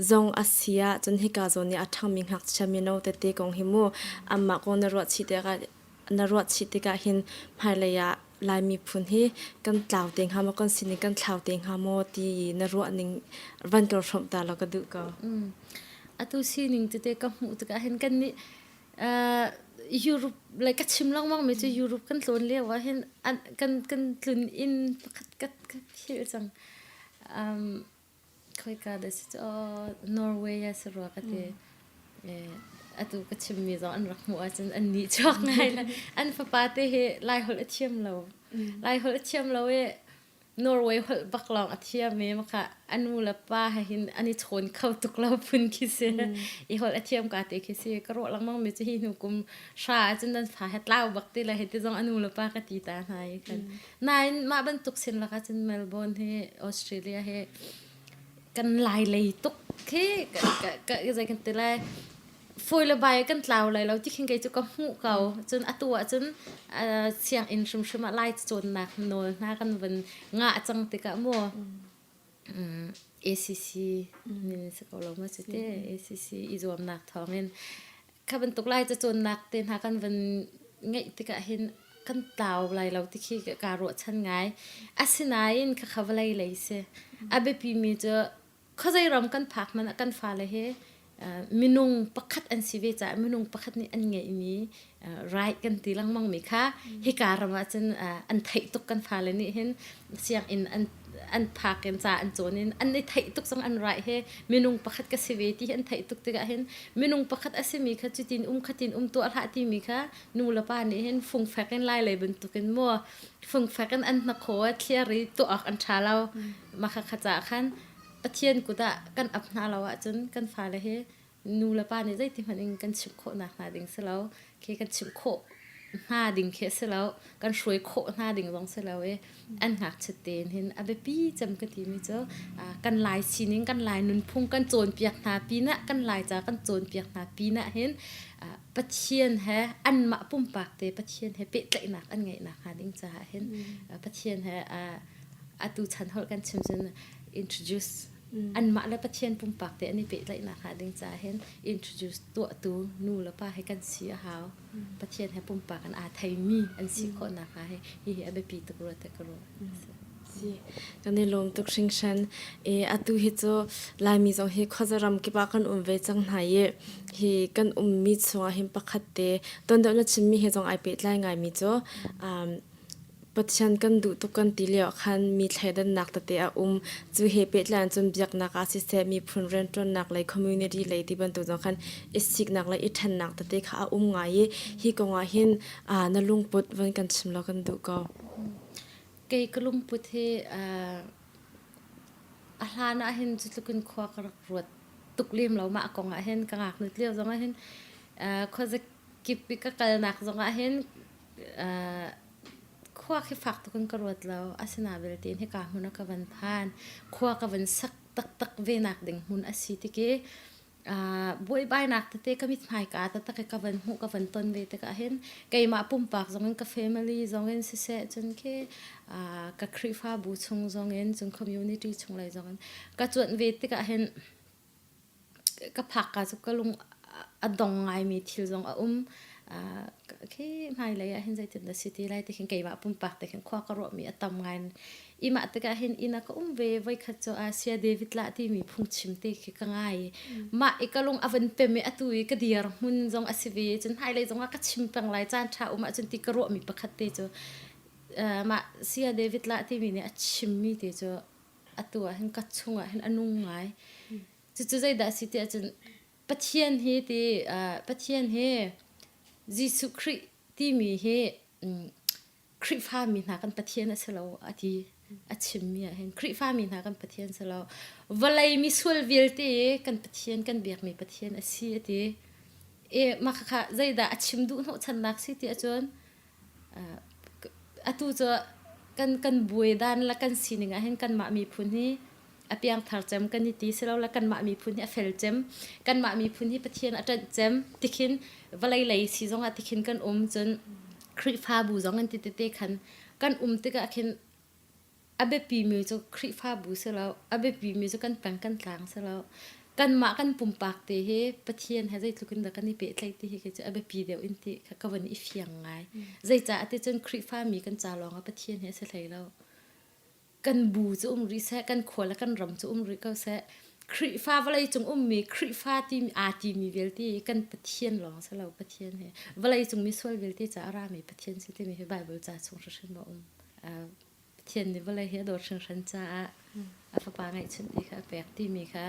จงอาเซียจนฮิกาจนนี่อัฐมิงหักชามิโนเตเตกงหิมูอันมากงนรัวชิเตกานรัวชิเตกาหินมาเลยลายมีพุ่นที่กันเต่าเตียงหามกันสินกันเต่าเตียงหามตีนรัวนิ่งวันกระชมตาเราก็ดูก็ตุสินิ่งจะเตะกับหูตะกะเห็นกันนี่ยุโรปเลยกัดชิมลองมั่งไม่ใช่ยุโรปกันโซนเรียกว่าเห็นกันลุนอินกัดเชื่อจัง ค่อยการเดสิจะนอร์เวย์สรัวกันเตอะตูก็ชิมมีจองอันรักมัวจนอันนี้ชอบไงล่ะอันฟ้าปาเตะไล่หดเทียมเราไล่หดเทียมเรานอร์เวย์หดบักลองเทียมเมมค่ะอันมูลป้าให้เห็นอันนี้ชนเข้าตุกเราพุ่นคิเสอีหดเทียมกาเตะคิเสก็รอลังมั่งมีจะหินุกุมชาจนนั้นฟ้าให้เล่าบักตีละเห็นที่จองอันมูลป้ากตีตาหายกันนายมาบรรทุกสินละค่ะจนเมลเบิร์นให้ออสเตรเลียให้กันลายเลยตุกเฮ้ก็จะกันตีละฟอยละใบกันเล่าเลยเราที่คิงไกจุกหูเก่าจนตัวจนเสียงอินชุมชุมไล่จนหนักโนน่ากันวันงะจังติกะมัวACC นี่สกอลมาสิเต ACC อีจวมหนักท้องเห็นข้าเป็นตุกไล่จะจนหนักเต็นหากันวันไงติกะเห็นกันเล่าเลยเราที่คิงการรวดชั้นไงอาศินัยนข้าขวเลยเลยเสอาเบปีมีจะเขาใจรำกันพักมันกันฟ้าเลยเฮมินุงปักขัดอันสิเวจ่ามินุงปักขัดนี่อันไงมีไรกันตีลังมังมีค่ะฮิการมาจนอันไทยตุกกันฟ้าเลยนี่เห็นเสียงอินอันพักกันจ่าอันโจนินอันในไทยตุกสังอันไรเฮมินุงปักขัดกับสิเวที่อันไทยตุกติกะเห็นมินุงปักขัดอาศิมีค่ะจุดินขัดตินตัวละที่มีค่ะนูละป้านี่เห็นฟุงแฟกันไล่เลยบนตุกันมัวฟุงแฟกันอันนักโขเทียรีตัวออกอันชาเรามาขจ่าขันปะเทียนกูตะกันอับนาเราจนกันฟ้าเลยเฮนูละป้าเนี่ยใจที่มันเองกันชิมโคหนักหนาดิ่งเสแล้วเคกันชิมโคหน้าดิ่งเคเสแล้วกันช่วยโคหน้าดิ่งลงเสแล้วอันหักชัดเจนเห็นอาเบปี้จำกันทีมิเจ้ากันลายสีนิ้งกันลายนุนพุ่งกันโจนเปียกหน้าปีนะกันลายจากกันโจนเปียกหน้าปีนะเห็นปะเทียนแฮอันมาปุ่มปากเตปะเทียนแฮเป๊ะใจหนักอันไงหนักหาดิ่งจะเห็นปะเทียนแฮตูฉันหดกันชิมจน introduceอันมาแล้วปะเทียนปุ่มปากแต่อันนี้เป๊ะเลยนะคะดึงจะเห็น introduce ตัวนูแล้วป้าให้กันเสียหาวปะเทียนให้ปุ่มปากกันไทยมีอันสีคนนะคะให้เอาไปปีตะกรัวสิกันในลมตุกชิงชันอะตูฮิโจลายมีจงเฮขจะรำกิปากันเวจังไหนเฮกันมีสวงหิมปะขัดเตตอนเดินชิมมีเฮจงไอเป็ดลายไงมีโจปัจจัยกันดูตุกันตีเลียวคันมีใช้ดันนักแต่เตะจูเฮเป็ดลานจนเบียกนักอาศิเสมีพลเรนจนนักเลยคอมมูนิตี้เลยที่บรรทุกจงคันอิสิกนักเลยอิทันนักแต่เตะข้าไงฮีกงว่าหินนลุงปุดวันกันชิมแล้วกันดูก็เกยกลุงปุดเฮอาหารอาเห็นจุดลุกันควักรวดตุกเลี่ยมเรามากงอาเห็นกังหักนึกเลี้ยวจงอาเห็นเขาจะกิบปิกกะนักจงอาเห็นขวาขี้ฝักตุกันกระโดดแล้วอาศินาเวลตีนให้กาหุนกับวันพานขวากับวันสักตักเวนักดึงหุนอาศิติเกบวยใบนักแต่เตก็มิตรหายกาแต่ตะกับวันหูกับวันต้นเวตก็เห็นไก่มาปุ่มปากจงเงินกับ family จงเงินเสจนแค่กับคริฟ้าบูชงจงเงินจง community ชงเลยจงเงินกับจวนเวตก็เห็นกับผักกับจุกก็ลงอดงไงมีทิลจงแค่ไม่เลยเห็นใจถึง the city เลยแต่เห็นไก่มาปุ่มปากแต่เห็นขวากระโดดมีอตมงานอีมาแต่ก็เห็นอีนักเวไว้ขัดเจ้าอาเซียเดวิดละที่มีพุ่งชิมเตะก็ง่ายมาอีกลงอวันเปมตุยก็เดียร์มุนจงอาศิเวจนไฮเลยจงว่าก็ชิมปังไรจานชาอุมาจนตีกระโดดมีประคัตเตจ้ามาเซียเดวิดละที่มีเนี่ยชิมมีเตจ้าตัวเห็นกัดชงเห็นอนุงไงจู่ๆใจด่าสิเตจนปะเทียนเฮตีปะเทียนเฮจิสุคริที่มีเฮคริฟ้ามีนากันปะเทียนเสลาอาทิชิมมีเห็นคริฟ้ามีนากันปะเทียนเสลาวลัยมีส่วนวิลตีกันปะเทียนกันเบียกมีปะเทียนอาศิอาทิมาค่ะใจด่าชิมดูโนชันนักสิที่อาจารย์ตัวจะกันบวยด้านละกันสินิงเห็นกันมามีพุ่นนี่อภิยังทาร์เจมกันนิติเสลาละกันมามีพุ่นนี่เฟลเจมกันมามีพุ่นนี่ปะเทียนอาจารย์เจมติคินวลัยเลยสิจงอาติคินกันจนคริฟ้าบูจงกันติเตคันกันติกะคินอาเบปีมิวจะคริฟ้าบูเสลาอาเบปีมิวจะกันแปงกันต่างเสลากันมากันปุ่มปากเตะเฮปะเทียนให้ใจทุกันแต่กันนี่เปะใจที่เฮก็จะอาเบปีเดียวอินติค่ะวันนี้เฟียงไงใจจะอาทิตย์จนคริฟ้ามีกันจาลองปะเทียนเฮเสลาแล้วกันบูจะริเสกันขวและกันรำจะริก็เสคริฟ้าวลัยจงมีคริฟ้าที่อาทีมีเวลที่กันปะเทียนลองเสลาปะเทียนเฮวลัยจงมีส่วนเวลที่จะอารามีปะเทียนสิที่มีไบเบิลจะส่งชื่อมาเทียนนี่วลัยเฮโดดเชิงชันจ้า อาฟ้าไงฉันดีค่ะแปลกที่มีค่ะ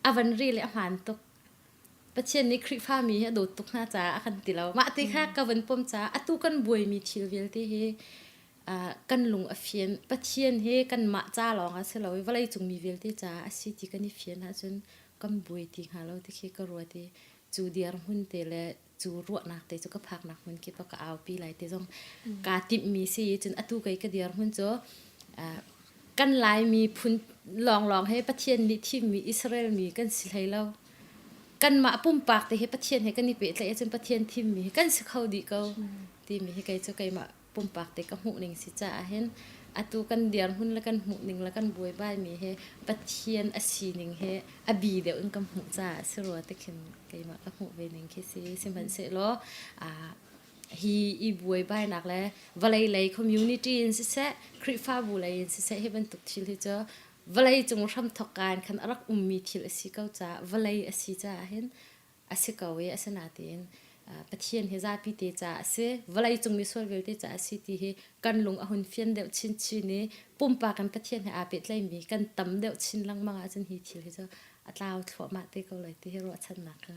อาวันรีเลยอาหารตกประเทศนี้คริฟ้ามีโดดตกหน้าจ้าอาคันติเรามาติค่ะกับวันปมจ้าอตุกันบวยมีทิลเวลที่เฮกันลุงอเฟียนประเทศเฮกันมาจ้าหลองอ่ะเสเราเวลาจงมีเวลที่จ้าอาศิที่กันนี่เฟียนฮะจนกันบวยที่หาเราที่เคก็รัวที่จูเดียร์หุ่นเตะจูรัวนักเตะจูก็พักนักมันคิดว่าก็เอาปีไรเตะจงกาติมีสิจนอตุกันก็เดียร์หุ่นจ้ากันหลายมีพุนลองให้ประเทศนี้ที่มีอิสราเอลมีกันสิให้เรากันมาปุ่มปากแต่ให้ประเทศให้กันนี่เป็ดเลยจนประเทศที่มีกันสิเขาดีเขาที่มีให้ไกลจะไกลมาปุ่มปากแต่ก็หูหนึ่งสิจ้าเห็นอตูกันเดียร์หุ่นแล้วกันหูหนึ่งแล้วกันบวยบ้านมีให้ประเทศอาศีหนึ่งให้อบีเดี๋ยวอึ้งกับหูจ้าสิรัวแต่เข็นไกลมากับหูเวนึงแค่สิมันเสร็จแล้วฮีอีบวยบ้านนักแล้ววันไหลคอมมูนิตี้อินสิเซคริฟ้าบุไหลอินสิเซให้บรรทุกทิลที่จะวันไหลจงทำทอกการคันรักมีทิลสิเก้าจ้าวันไหลสิจ้าเห็นสิเก้าเวสินาเตียนประเทศเฮซาพิเตจ้าสิวันไหลจงมีส่วนเวลที่จ้าสิที่เฮกันลงอาหุนเฟียนเดียวชินนี้ปุ่มปากันประเทศเฮอาเป็ดไหลมีกันตำเดียวชินลังมังอาจารย์ฮีทิลที่จะอัตลาวถั่วมาเตก็เลยที่เฮรัวชันนักไง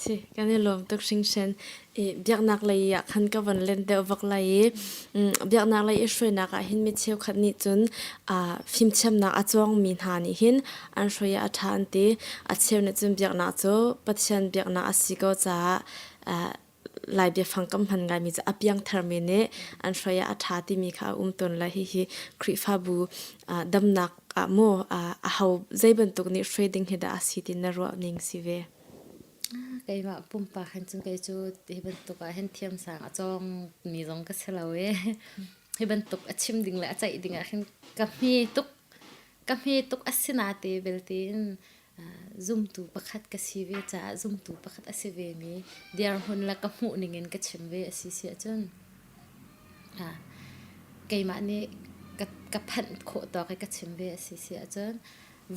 สิกันนี่ลมตุกชิงเชนเบียกนักเลยอยากขันกับวันเล่นเดียววักเลยเบียกนักเลยช่วยนักหินมิเชียวขัดนิจนฟิล์มเชื่อมนักจ้องมีหานี่หินอันช่วยอาทานตีเชียวนิจนเบียกนักโจปัจจัยเบียกนักสิก็จะลายเบียฟังกำพันไงมีจะอับยังเทอร์มินเนอันช่วยอาทาที่มีค่ะตนเลยฮิคริฟาบูดำนักโมเขาใจบรรทุกนี่ช่วยดึงให้ได้สิตินรัวนิ่งสิเวไกมาปุ่มปากเห็นจงไกจูที่บรรทุกเห็นเทียมสางจองมีจงก็เสลาเวให้บรรทุกชิมดิ่งและใจดิ่งเห็นกับมีตุกสินาเตเบลตินzoom tu pakhat ka sive cha zoom tu pakhat asive mi diar hun la ka mu ningen ka chimve asisi achon keima ni ka phan kho to ka chimve asisi achon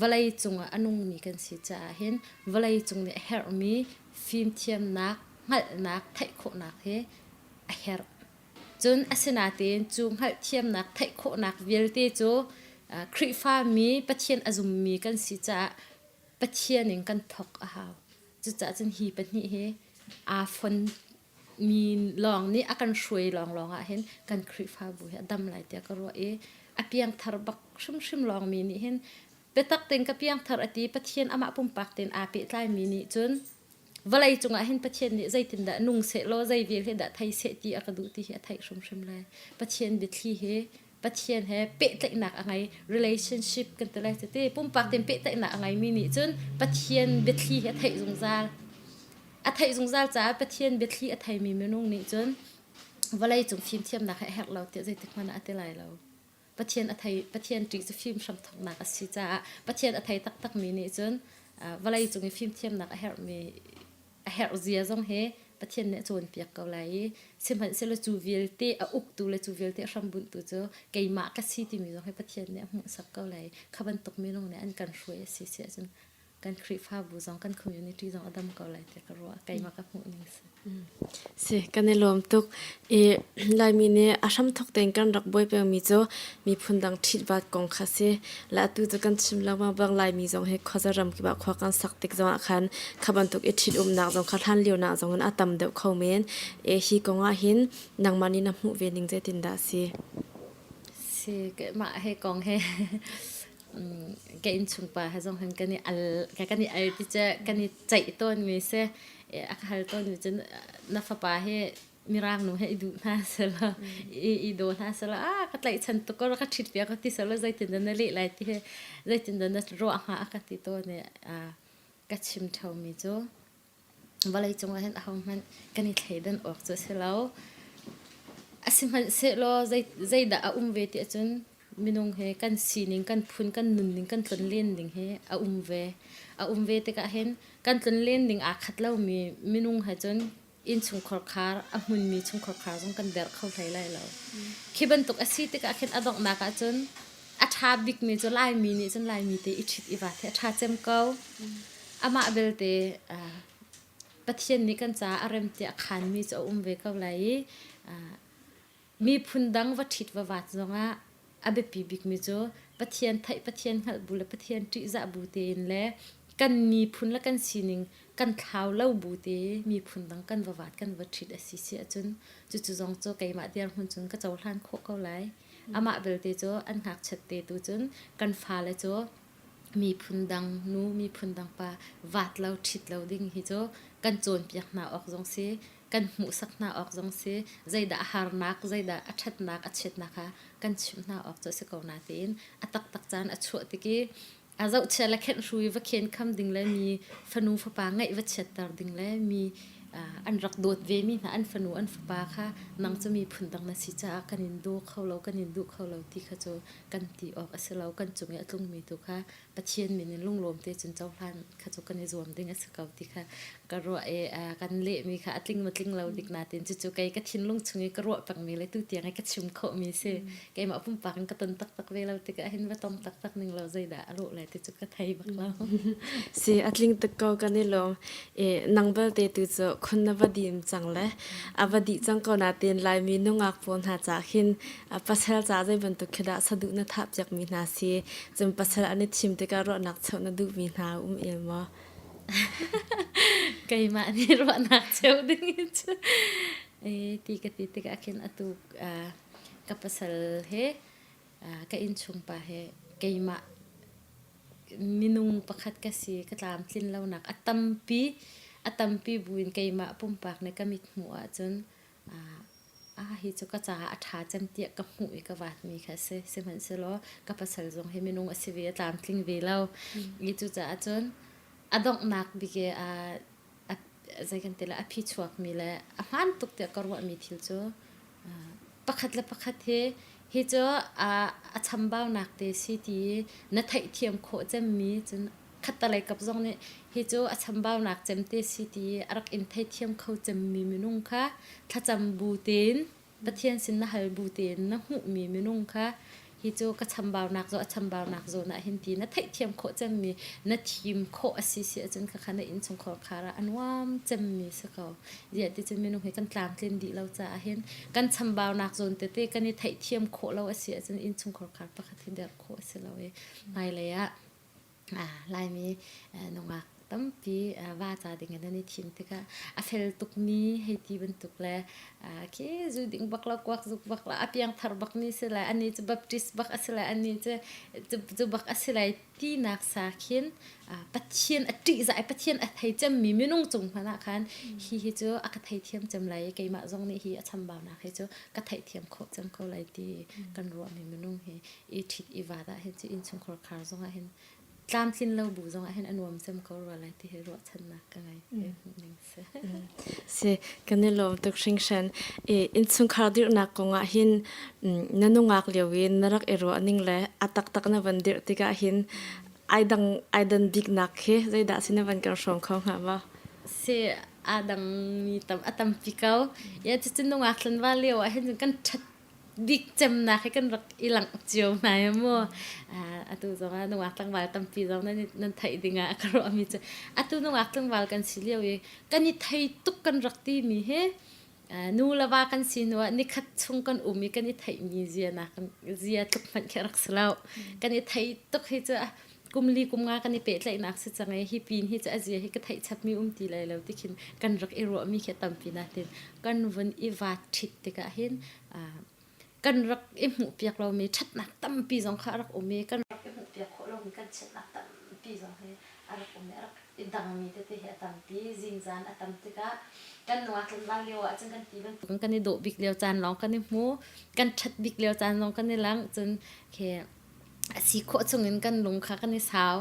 valai chunga anung mi kan si cha hen valai chung ni her mi film thiam nak ngal nak thai kho nak he a her chun asina ten chung hal thiam nak thai kho nak velte chu khri fa mi pathian azum mi kan si chaปัจเจียนิงกันทอกอาหาวจุดจ้าจนฮีปัจนี่เฮฝนมีลองนี่อาการช่วยลองเห็นกันคริฟ้าบุยดำไหลเตียก็รู้อเปียงทารบักชิมลองมีนี่เห็นเปตักเต็งกับเปียงทารอตีปัจเจียนอามาปุ่มปากเต็นอาเปิดไล่มีนี่จนเวลาจงเห็นปัจเจียนนี่ใจตินดะนุ่งเสโลใจเวียนเฮดะไทยเสตีอากดูที่เฮไทยชิมเลยปัจเจียนบิดที่เฮปัจเจียนเฮเปะแต่หนักอะไร relationship กันแต่ละสติปุ่มปากเต็มเปะแต่หนักอะไรมีนี่จนปัจเจียนเบ็ดที่เฮไทยสงซาอไทยสงซาจ้าปัจเจียนเบ็ดที่อไทยมีเมนูนี่จนเวลาจงฟิล์มเทียมหนักให้เราเตะใจติดมันอัตไลเราปัจเจียนอไทยปัจเจียนจีจะฟิล์มช่ำทองหนักสิจ้าปัจเจียนอไทยตักมีนี่จนเวลาจงฟิล์มเทียมหนักให้มีให้เสียจงเฮปัจเจียนเนี่ยโจนเปียกเกาไหลสิมันเสลจูเวลเตออุกตูเลยจูเวลเตรัมบุนตูเจอไก่มากระสีที่มีจงให้ปัจเจียนเนี่ยหัวสักเกาไหลขับันตกไม่ลงเนี่ยอันกันช่วยเสียจนกันคริฟ้าบูจงกันคอมมูนิตี้จงอดัมเกาไหลแต่ก็รัวไก่มากระหัวนึงสิกันในลมตุกลายมีเนี่ยอาชัมทกเต็งกันรักบวยเปียงมีโจมีพุนดังทิดบาดกองคาเซและตูจะกันชิมแล้วมาบางลายมีจงให้ข้อจะรำกิบะข้อกันสักติกจงอาคันขับันตุกทิดนักจงขัดทันเลียวนักจงอัตตำเดวเข้าเมนฮีกงอาหินนังมานีน้ำหูเวนิงใจตินดาสิเกมาให้กองให้แกอินชุงปาให้จงหันกันนี่กันนี่ที่จะกันนี่ใจต้นมีเสอาคาร์ต้นจนนับฟ้าให้มีร่างหนูให้ดูน่าเสียละอีโดน่าเสียละก็ไล่ฉันตุกก็รักชิดเปียก็ที่เสียละใจติดดันนั่นแหละไรที่ใจติดดันนั่นรัวหาอากาศที่ตัวเนี่ยก็ชิมเท่ามีจ้ะวันไรจงว่าเห็นเอามันกันนี่ไทยดันออกจะเสียแล้วสิมันเสียละใจด่าเวทีจนมินงเฮกันสีนิงกันพุนกันนุนนิงกันต้นเล่นดิงเฮเวแต่ก็เห็นกันต้นเล่นดิงขัดเล่ามีมินงเฮจนอินชุงขรคาร์มุนมีชุงขรคาร์จงกันเดร์เข้าไทยไล่เราคิบันตุกสิแต่ก็เห็นอดอกนักจนทาบิกมีจนไล่มีนี่จนไล่มีเตอิชิตอีบาเททาเจมเกามาเบลเตประเทศนี้กันจ้าอารมณ์เตะขันมีจะเวเกาไลมีพุนดังวัดทิดวัดจง abe pi big mi jo pathian thai pathian hal bul pathian tri za bu te in le kan mi phun la kan sining kan thau lo bu te mi phun dang kan wat kan wa thit a si si chun chu jong cho kai ma diar hun chun ka chaw hlan kho ko lai ama bel te jo an hak chat te tu chun kan fa le jo mi phun dang nu mi phun dang pa wat lo thit lo ding hi jo kan chon piak na ok jong se kan mu sak na ok jong se zaida har nak zaida athat nak achet na kha kan chim na ok cho se ko na tin atak tak chan a chu ti ki a zau chela khen rui va khen kham ding le mi fanu fa pa ngai va chet tar ding le mi an rak dot ve mi na an fanu an fa pa kha nang chu mi phun dang na si cha kanin du kholo kanin du kholo ti kha cho kan ti ok aselo kan chunge atlung mi tu kha pathian min lung lom te chun chaw hlan kha chu kan zom ding asakau ti kha ka ro e kan le mi kha atling matling lo dik na tin chu chu kai ka thin lung chungi ka ro pak mi le tu tiang ai ka chum kho mi se kai ma pum pak ka ton tak tak ve lo ti ka hin va tom tak tak ning lo zaida alo le ti chu ka thai bak lo si atling tak ko kan ni lo nangbal te tu cho khunna vadim changle avadi chang ko na tin lai mi nungak pon ha cha hin pasal cha jai ban tu kheda sadu na thap jak mi na si chum pasal ani thim te ka ro nak chho na du mi na elma kai ma ni ro nak cheu ding chu ti ka khen atu ka pasal he ka in chung pa he kai ma minung pakhat ka si ka tlam tlin lo nak atampi buin kai ma pum pak ne ka mit mu a chun hi chu ka cha a tha cham ti ka mu ka wat mi kha se man se lo ka pasal jong he minung asive tlam tling ve lo i chu cha chun adong nak bi ke zai kan tela a phi chuak mi le a han tuk te karwa mi thil chu pakhat he cho a chambao nak te si ti na thai thiam kho cham mi chun khata lai kap jong ne he cho a chambao nak cham te si ti arak in thai thiam kho cham mi minung kha tha cham bu ten pathian sin na hal bu ten na hu mi minung kha hi cho ka chambao nak zo na hin ti na thai thiam kho cham mi na thim kho asi si chun kha khana in chung kho khara anwam cham mi sa ko ya ti chun minung he kan tlam tlen di lo cha hen kan chambao nak zon te te kan ni thai thiam kho lo asi chun in chung kho khar pa khatin der kho asi lo e ngai le ya lai mi nonga tampi wa cha ding na ni thim te ka a fel tuk mi he ti ban tuk le ke zu ding bakla kwak zuk bakla apiang thar bak ni se la ani chu baptist bak asla ani chu bak asla ti nak sa khin pathian atri za pathian a thai cham mi minung chung phana khan hi chu a ka thai thiam cham lai ke ma jong ni hi a cham ba na he chu ka thai thiam kho cham ko lai ti kan ro mi minung he i thit i wa da he chu in chung khor khar jong a hen tlam thin lo bu jong a hen anwam cham ko ro lai ti he ro chan na ka ngai ning se kan ni lo tuk sing shan in chungkhar dir na ko nga hin nanungak lewin narak ero aning le atak tak na vandir tika hin aidan big nak he zai da sina van kar shong khong ha ba se adang mi tam atam pikau ya chu nungak tlan wa leo a hen kan that big cham na he kan rak ilang chiu na mo atu zonga nungak tlang wal tam pi zong nan thai dinga ka ro mi chu atu nungak tlang wal kan silio ye kan ni thai tuk kan rak ti mi he nu lawa kan sinwa ni khat chung kan umi kan ni thai mi zia na kan zia tuk man kharak slau kan ni thai tuk he chu kumli kumnga kan ni pe tlai nak se changai hi pin hi cha azia hi ka thai chap mi ti lai lo tikhin kan rak ero mi khe tam pi na tin kan van i wa thit te ka hen kan rak e mu piak lo mi that nak tam pi jong kha rak umi kan rak e mu piak kho lo mi kan chet nak tam pi jong he arak umi arak idang mi te he tam pi jingjan atam te ka kan nuwa kan bang leo a chang kan ti ban kan ni do bik leo chan long kan ni mu kan that bik leo chan long kan ni lang chun khe si kho chungin kan lung kha kan ni saw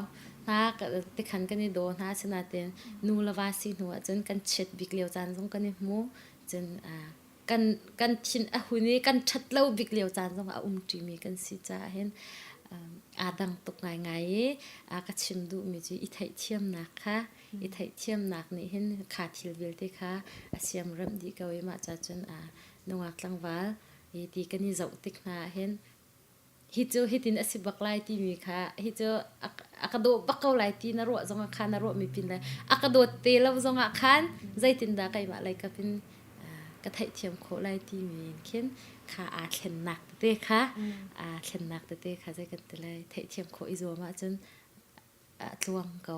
na ka te khan kan ni do na chana ten nu lawa si nu a chun kan chet bik leo chan long kan ni mu chun kan chin a huni kan that lo bik leo chan long a ti mi kan si cha hen adang tuk ngai ka chim du mi ji i thai thiam na kha i thai thiam nak ni hen kha thil vel te kha asiam ram di ka we ma cha chun nongak tlang wal i ti kan ni zau tik na hen hi chu hitin asibak lai ti mi kha hi chu akado bakaw lai ti na ro zonga khan na ro mi pin lai akado te lo zonga khan zaitin da kai ma lai ka pin ka thai thiam kho lai ti mi khen ค่ะเข็นหนักเต้ค่ะเข็นหนักเต้ค่ะใจกันแต่เลยเทียมโคอิโซมาจนลวงเกา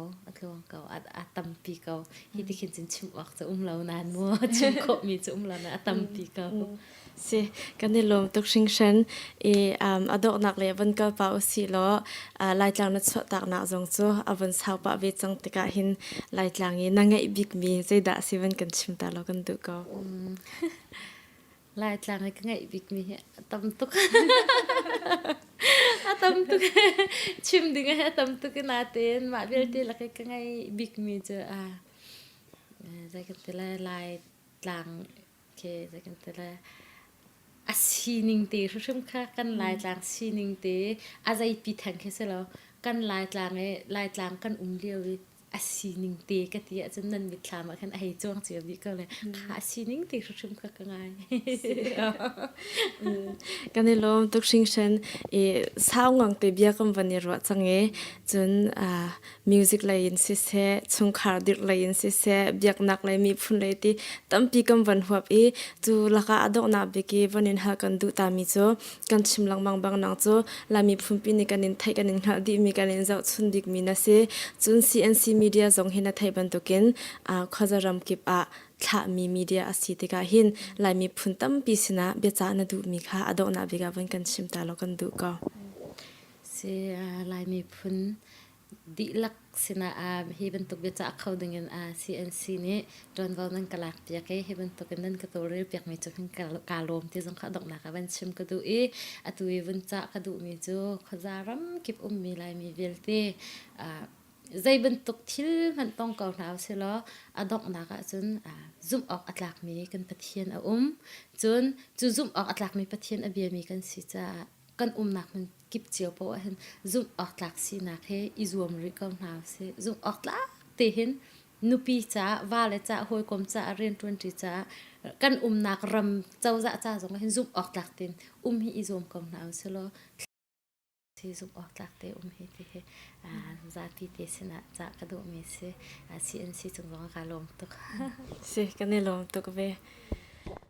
ตัมปีเกาที่ที่คิดจนชิมออกจะเรานานมัวชิมโคมีจะเรานะตัมปีเกาสิกันในลมตุกชิงชันอดอกนักเลยวันก็ป่าอุสิโลลายจางนัดสตักนักจงจูวันสาวป่าเวจังติกาหินลายจางนี้นั่งไงบิ๊กมีใจด่าสิวันกันชิมตาเรากันดูก็ลายจางก็ไงบิ๊กมีตัมตุกตัมตุกชิมดึงให้ตัมตุกนาเต้นมาเวลตีละก็ไงบิ๊กมีจะใจกันแต่ละลายจางเคใจกันแต่ละsining te shum kha kan lai tlang sining te azai pi thang khe se lo kan lai tlang kan liawi sining te ka ti a chen nan mi thlama khan ai chong chi bi ka le kha sining te shum kha ka ngaiกันในลมตุกชิงชันสาวงังเตบียกันวันนี้รัวจังเอจนมิวสิกไลน์สิเสชุงคาร์ดิกไลน์สิเสบียกนักไลมีพุ่นไลตีตั้มปีกันวันหัวจูลักอาดอกนาเบกีวันนี้หากันดูตามีโจกันชิมลังบางนางโจลามีพุ่นปีนี้กันนินไทยกันนินหาดีมีกันนินเจ้าชุนดิกมีนะเสจน CNC มีเดียจงเห็นไทยบันตุกินข้าจะรำกิบถ้ามีเดียอาศัยติกาหินลายมีพุ่นตั้มปีสินะเบียจานะดูมีค่ะอดอกนาเบกาวันกันชิมตาเรากันดูก็เสียลายมีพุ่นดิลักสินะฮีบันตุกเบียจาเขาดึงกันCNCนี่โดนวันนั้นกลักเปียกฮีบันตุกันนั้นก็ตัวเรียบเปียกมีจุดขึ้นกาลมที่สงขดอกนากับวันชิมก็ดูตุยวันจะก็ดูมีจูขจารำกิบมีลายมีเวลตีใจบันตุกทิลมันต้องเกาหนาวเสียแล้วดอกนักจนซุ่มออกอัตลักมีกันปะเทียนจนซุ่มออกอัตลักมีปะเทียนเบียมีกันสิจะกันนักมันกิบเจียวเพราะว่าเห็นซุ่มออกอัตลักสีนักให้อิจวมริกเกาหนาวเสียซุ่มออกลักเตหินนุปีจ้าวาเลจ้าหอยกลมจ้าเรียนตวนจีจ้ากันนักรำเจ้าจ้าสงเห็นซุ่มออกลักเต็นให้อิจวมเกาหนาวเสียแล้วที่ซุปออกจากเตเฮติเฮจากที่เตสินะจากกระดูกมีเสCNC จงร้องการลมตุกสิกันในลมตุกเว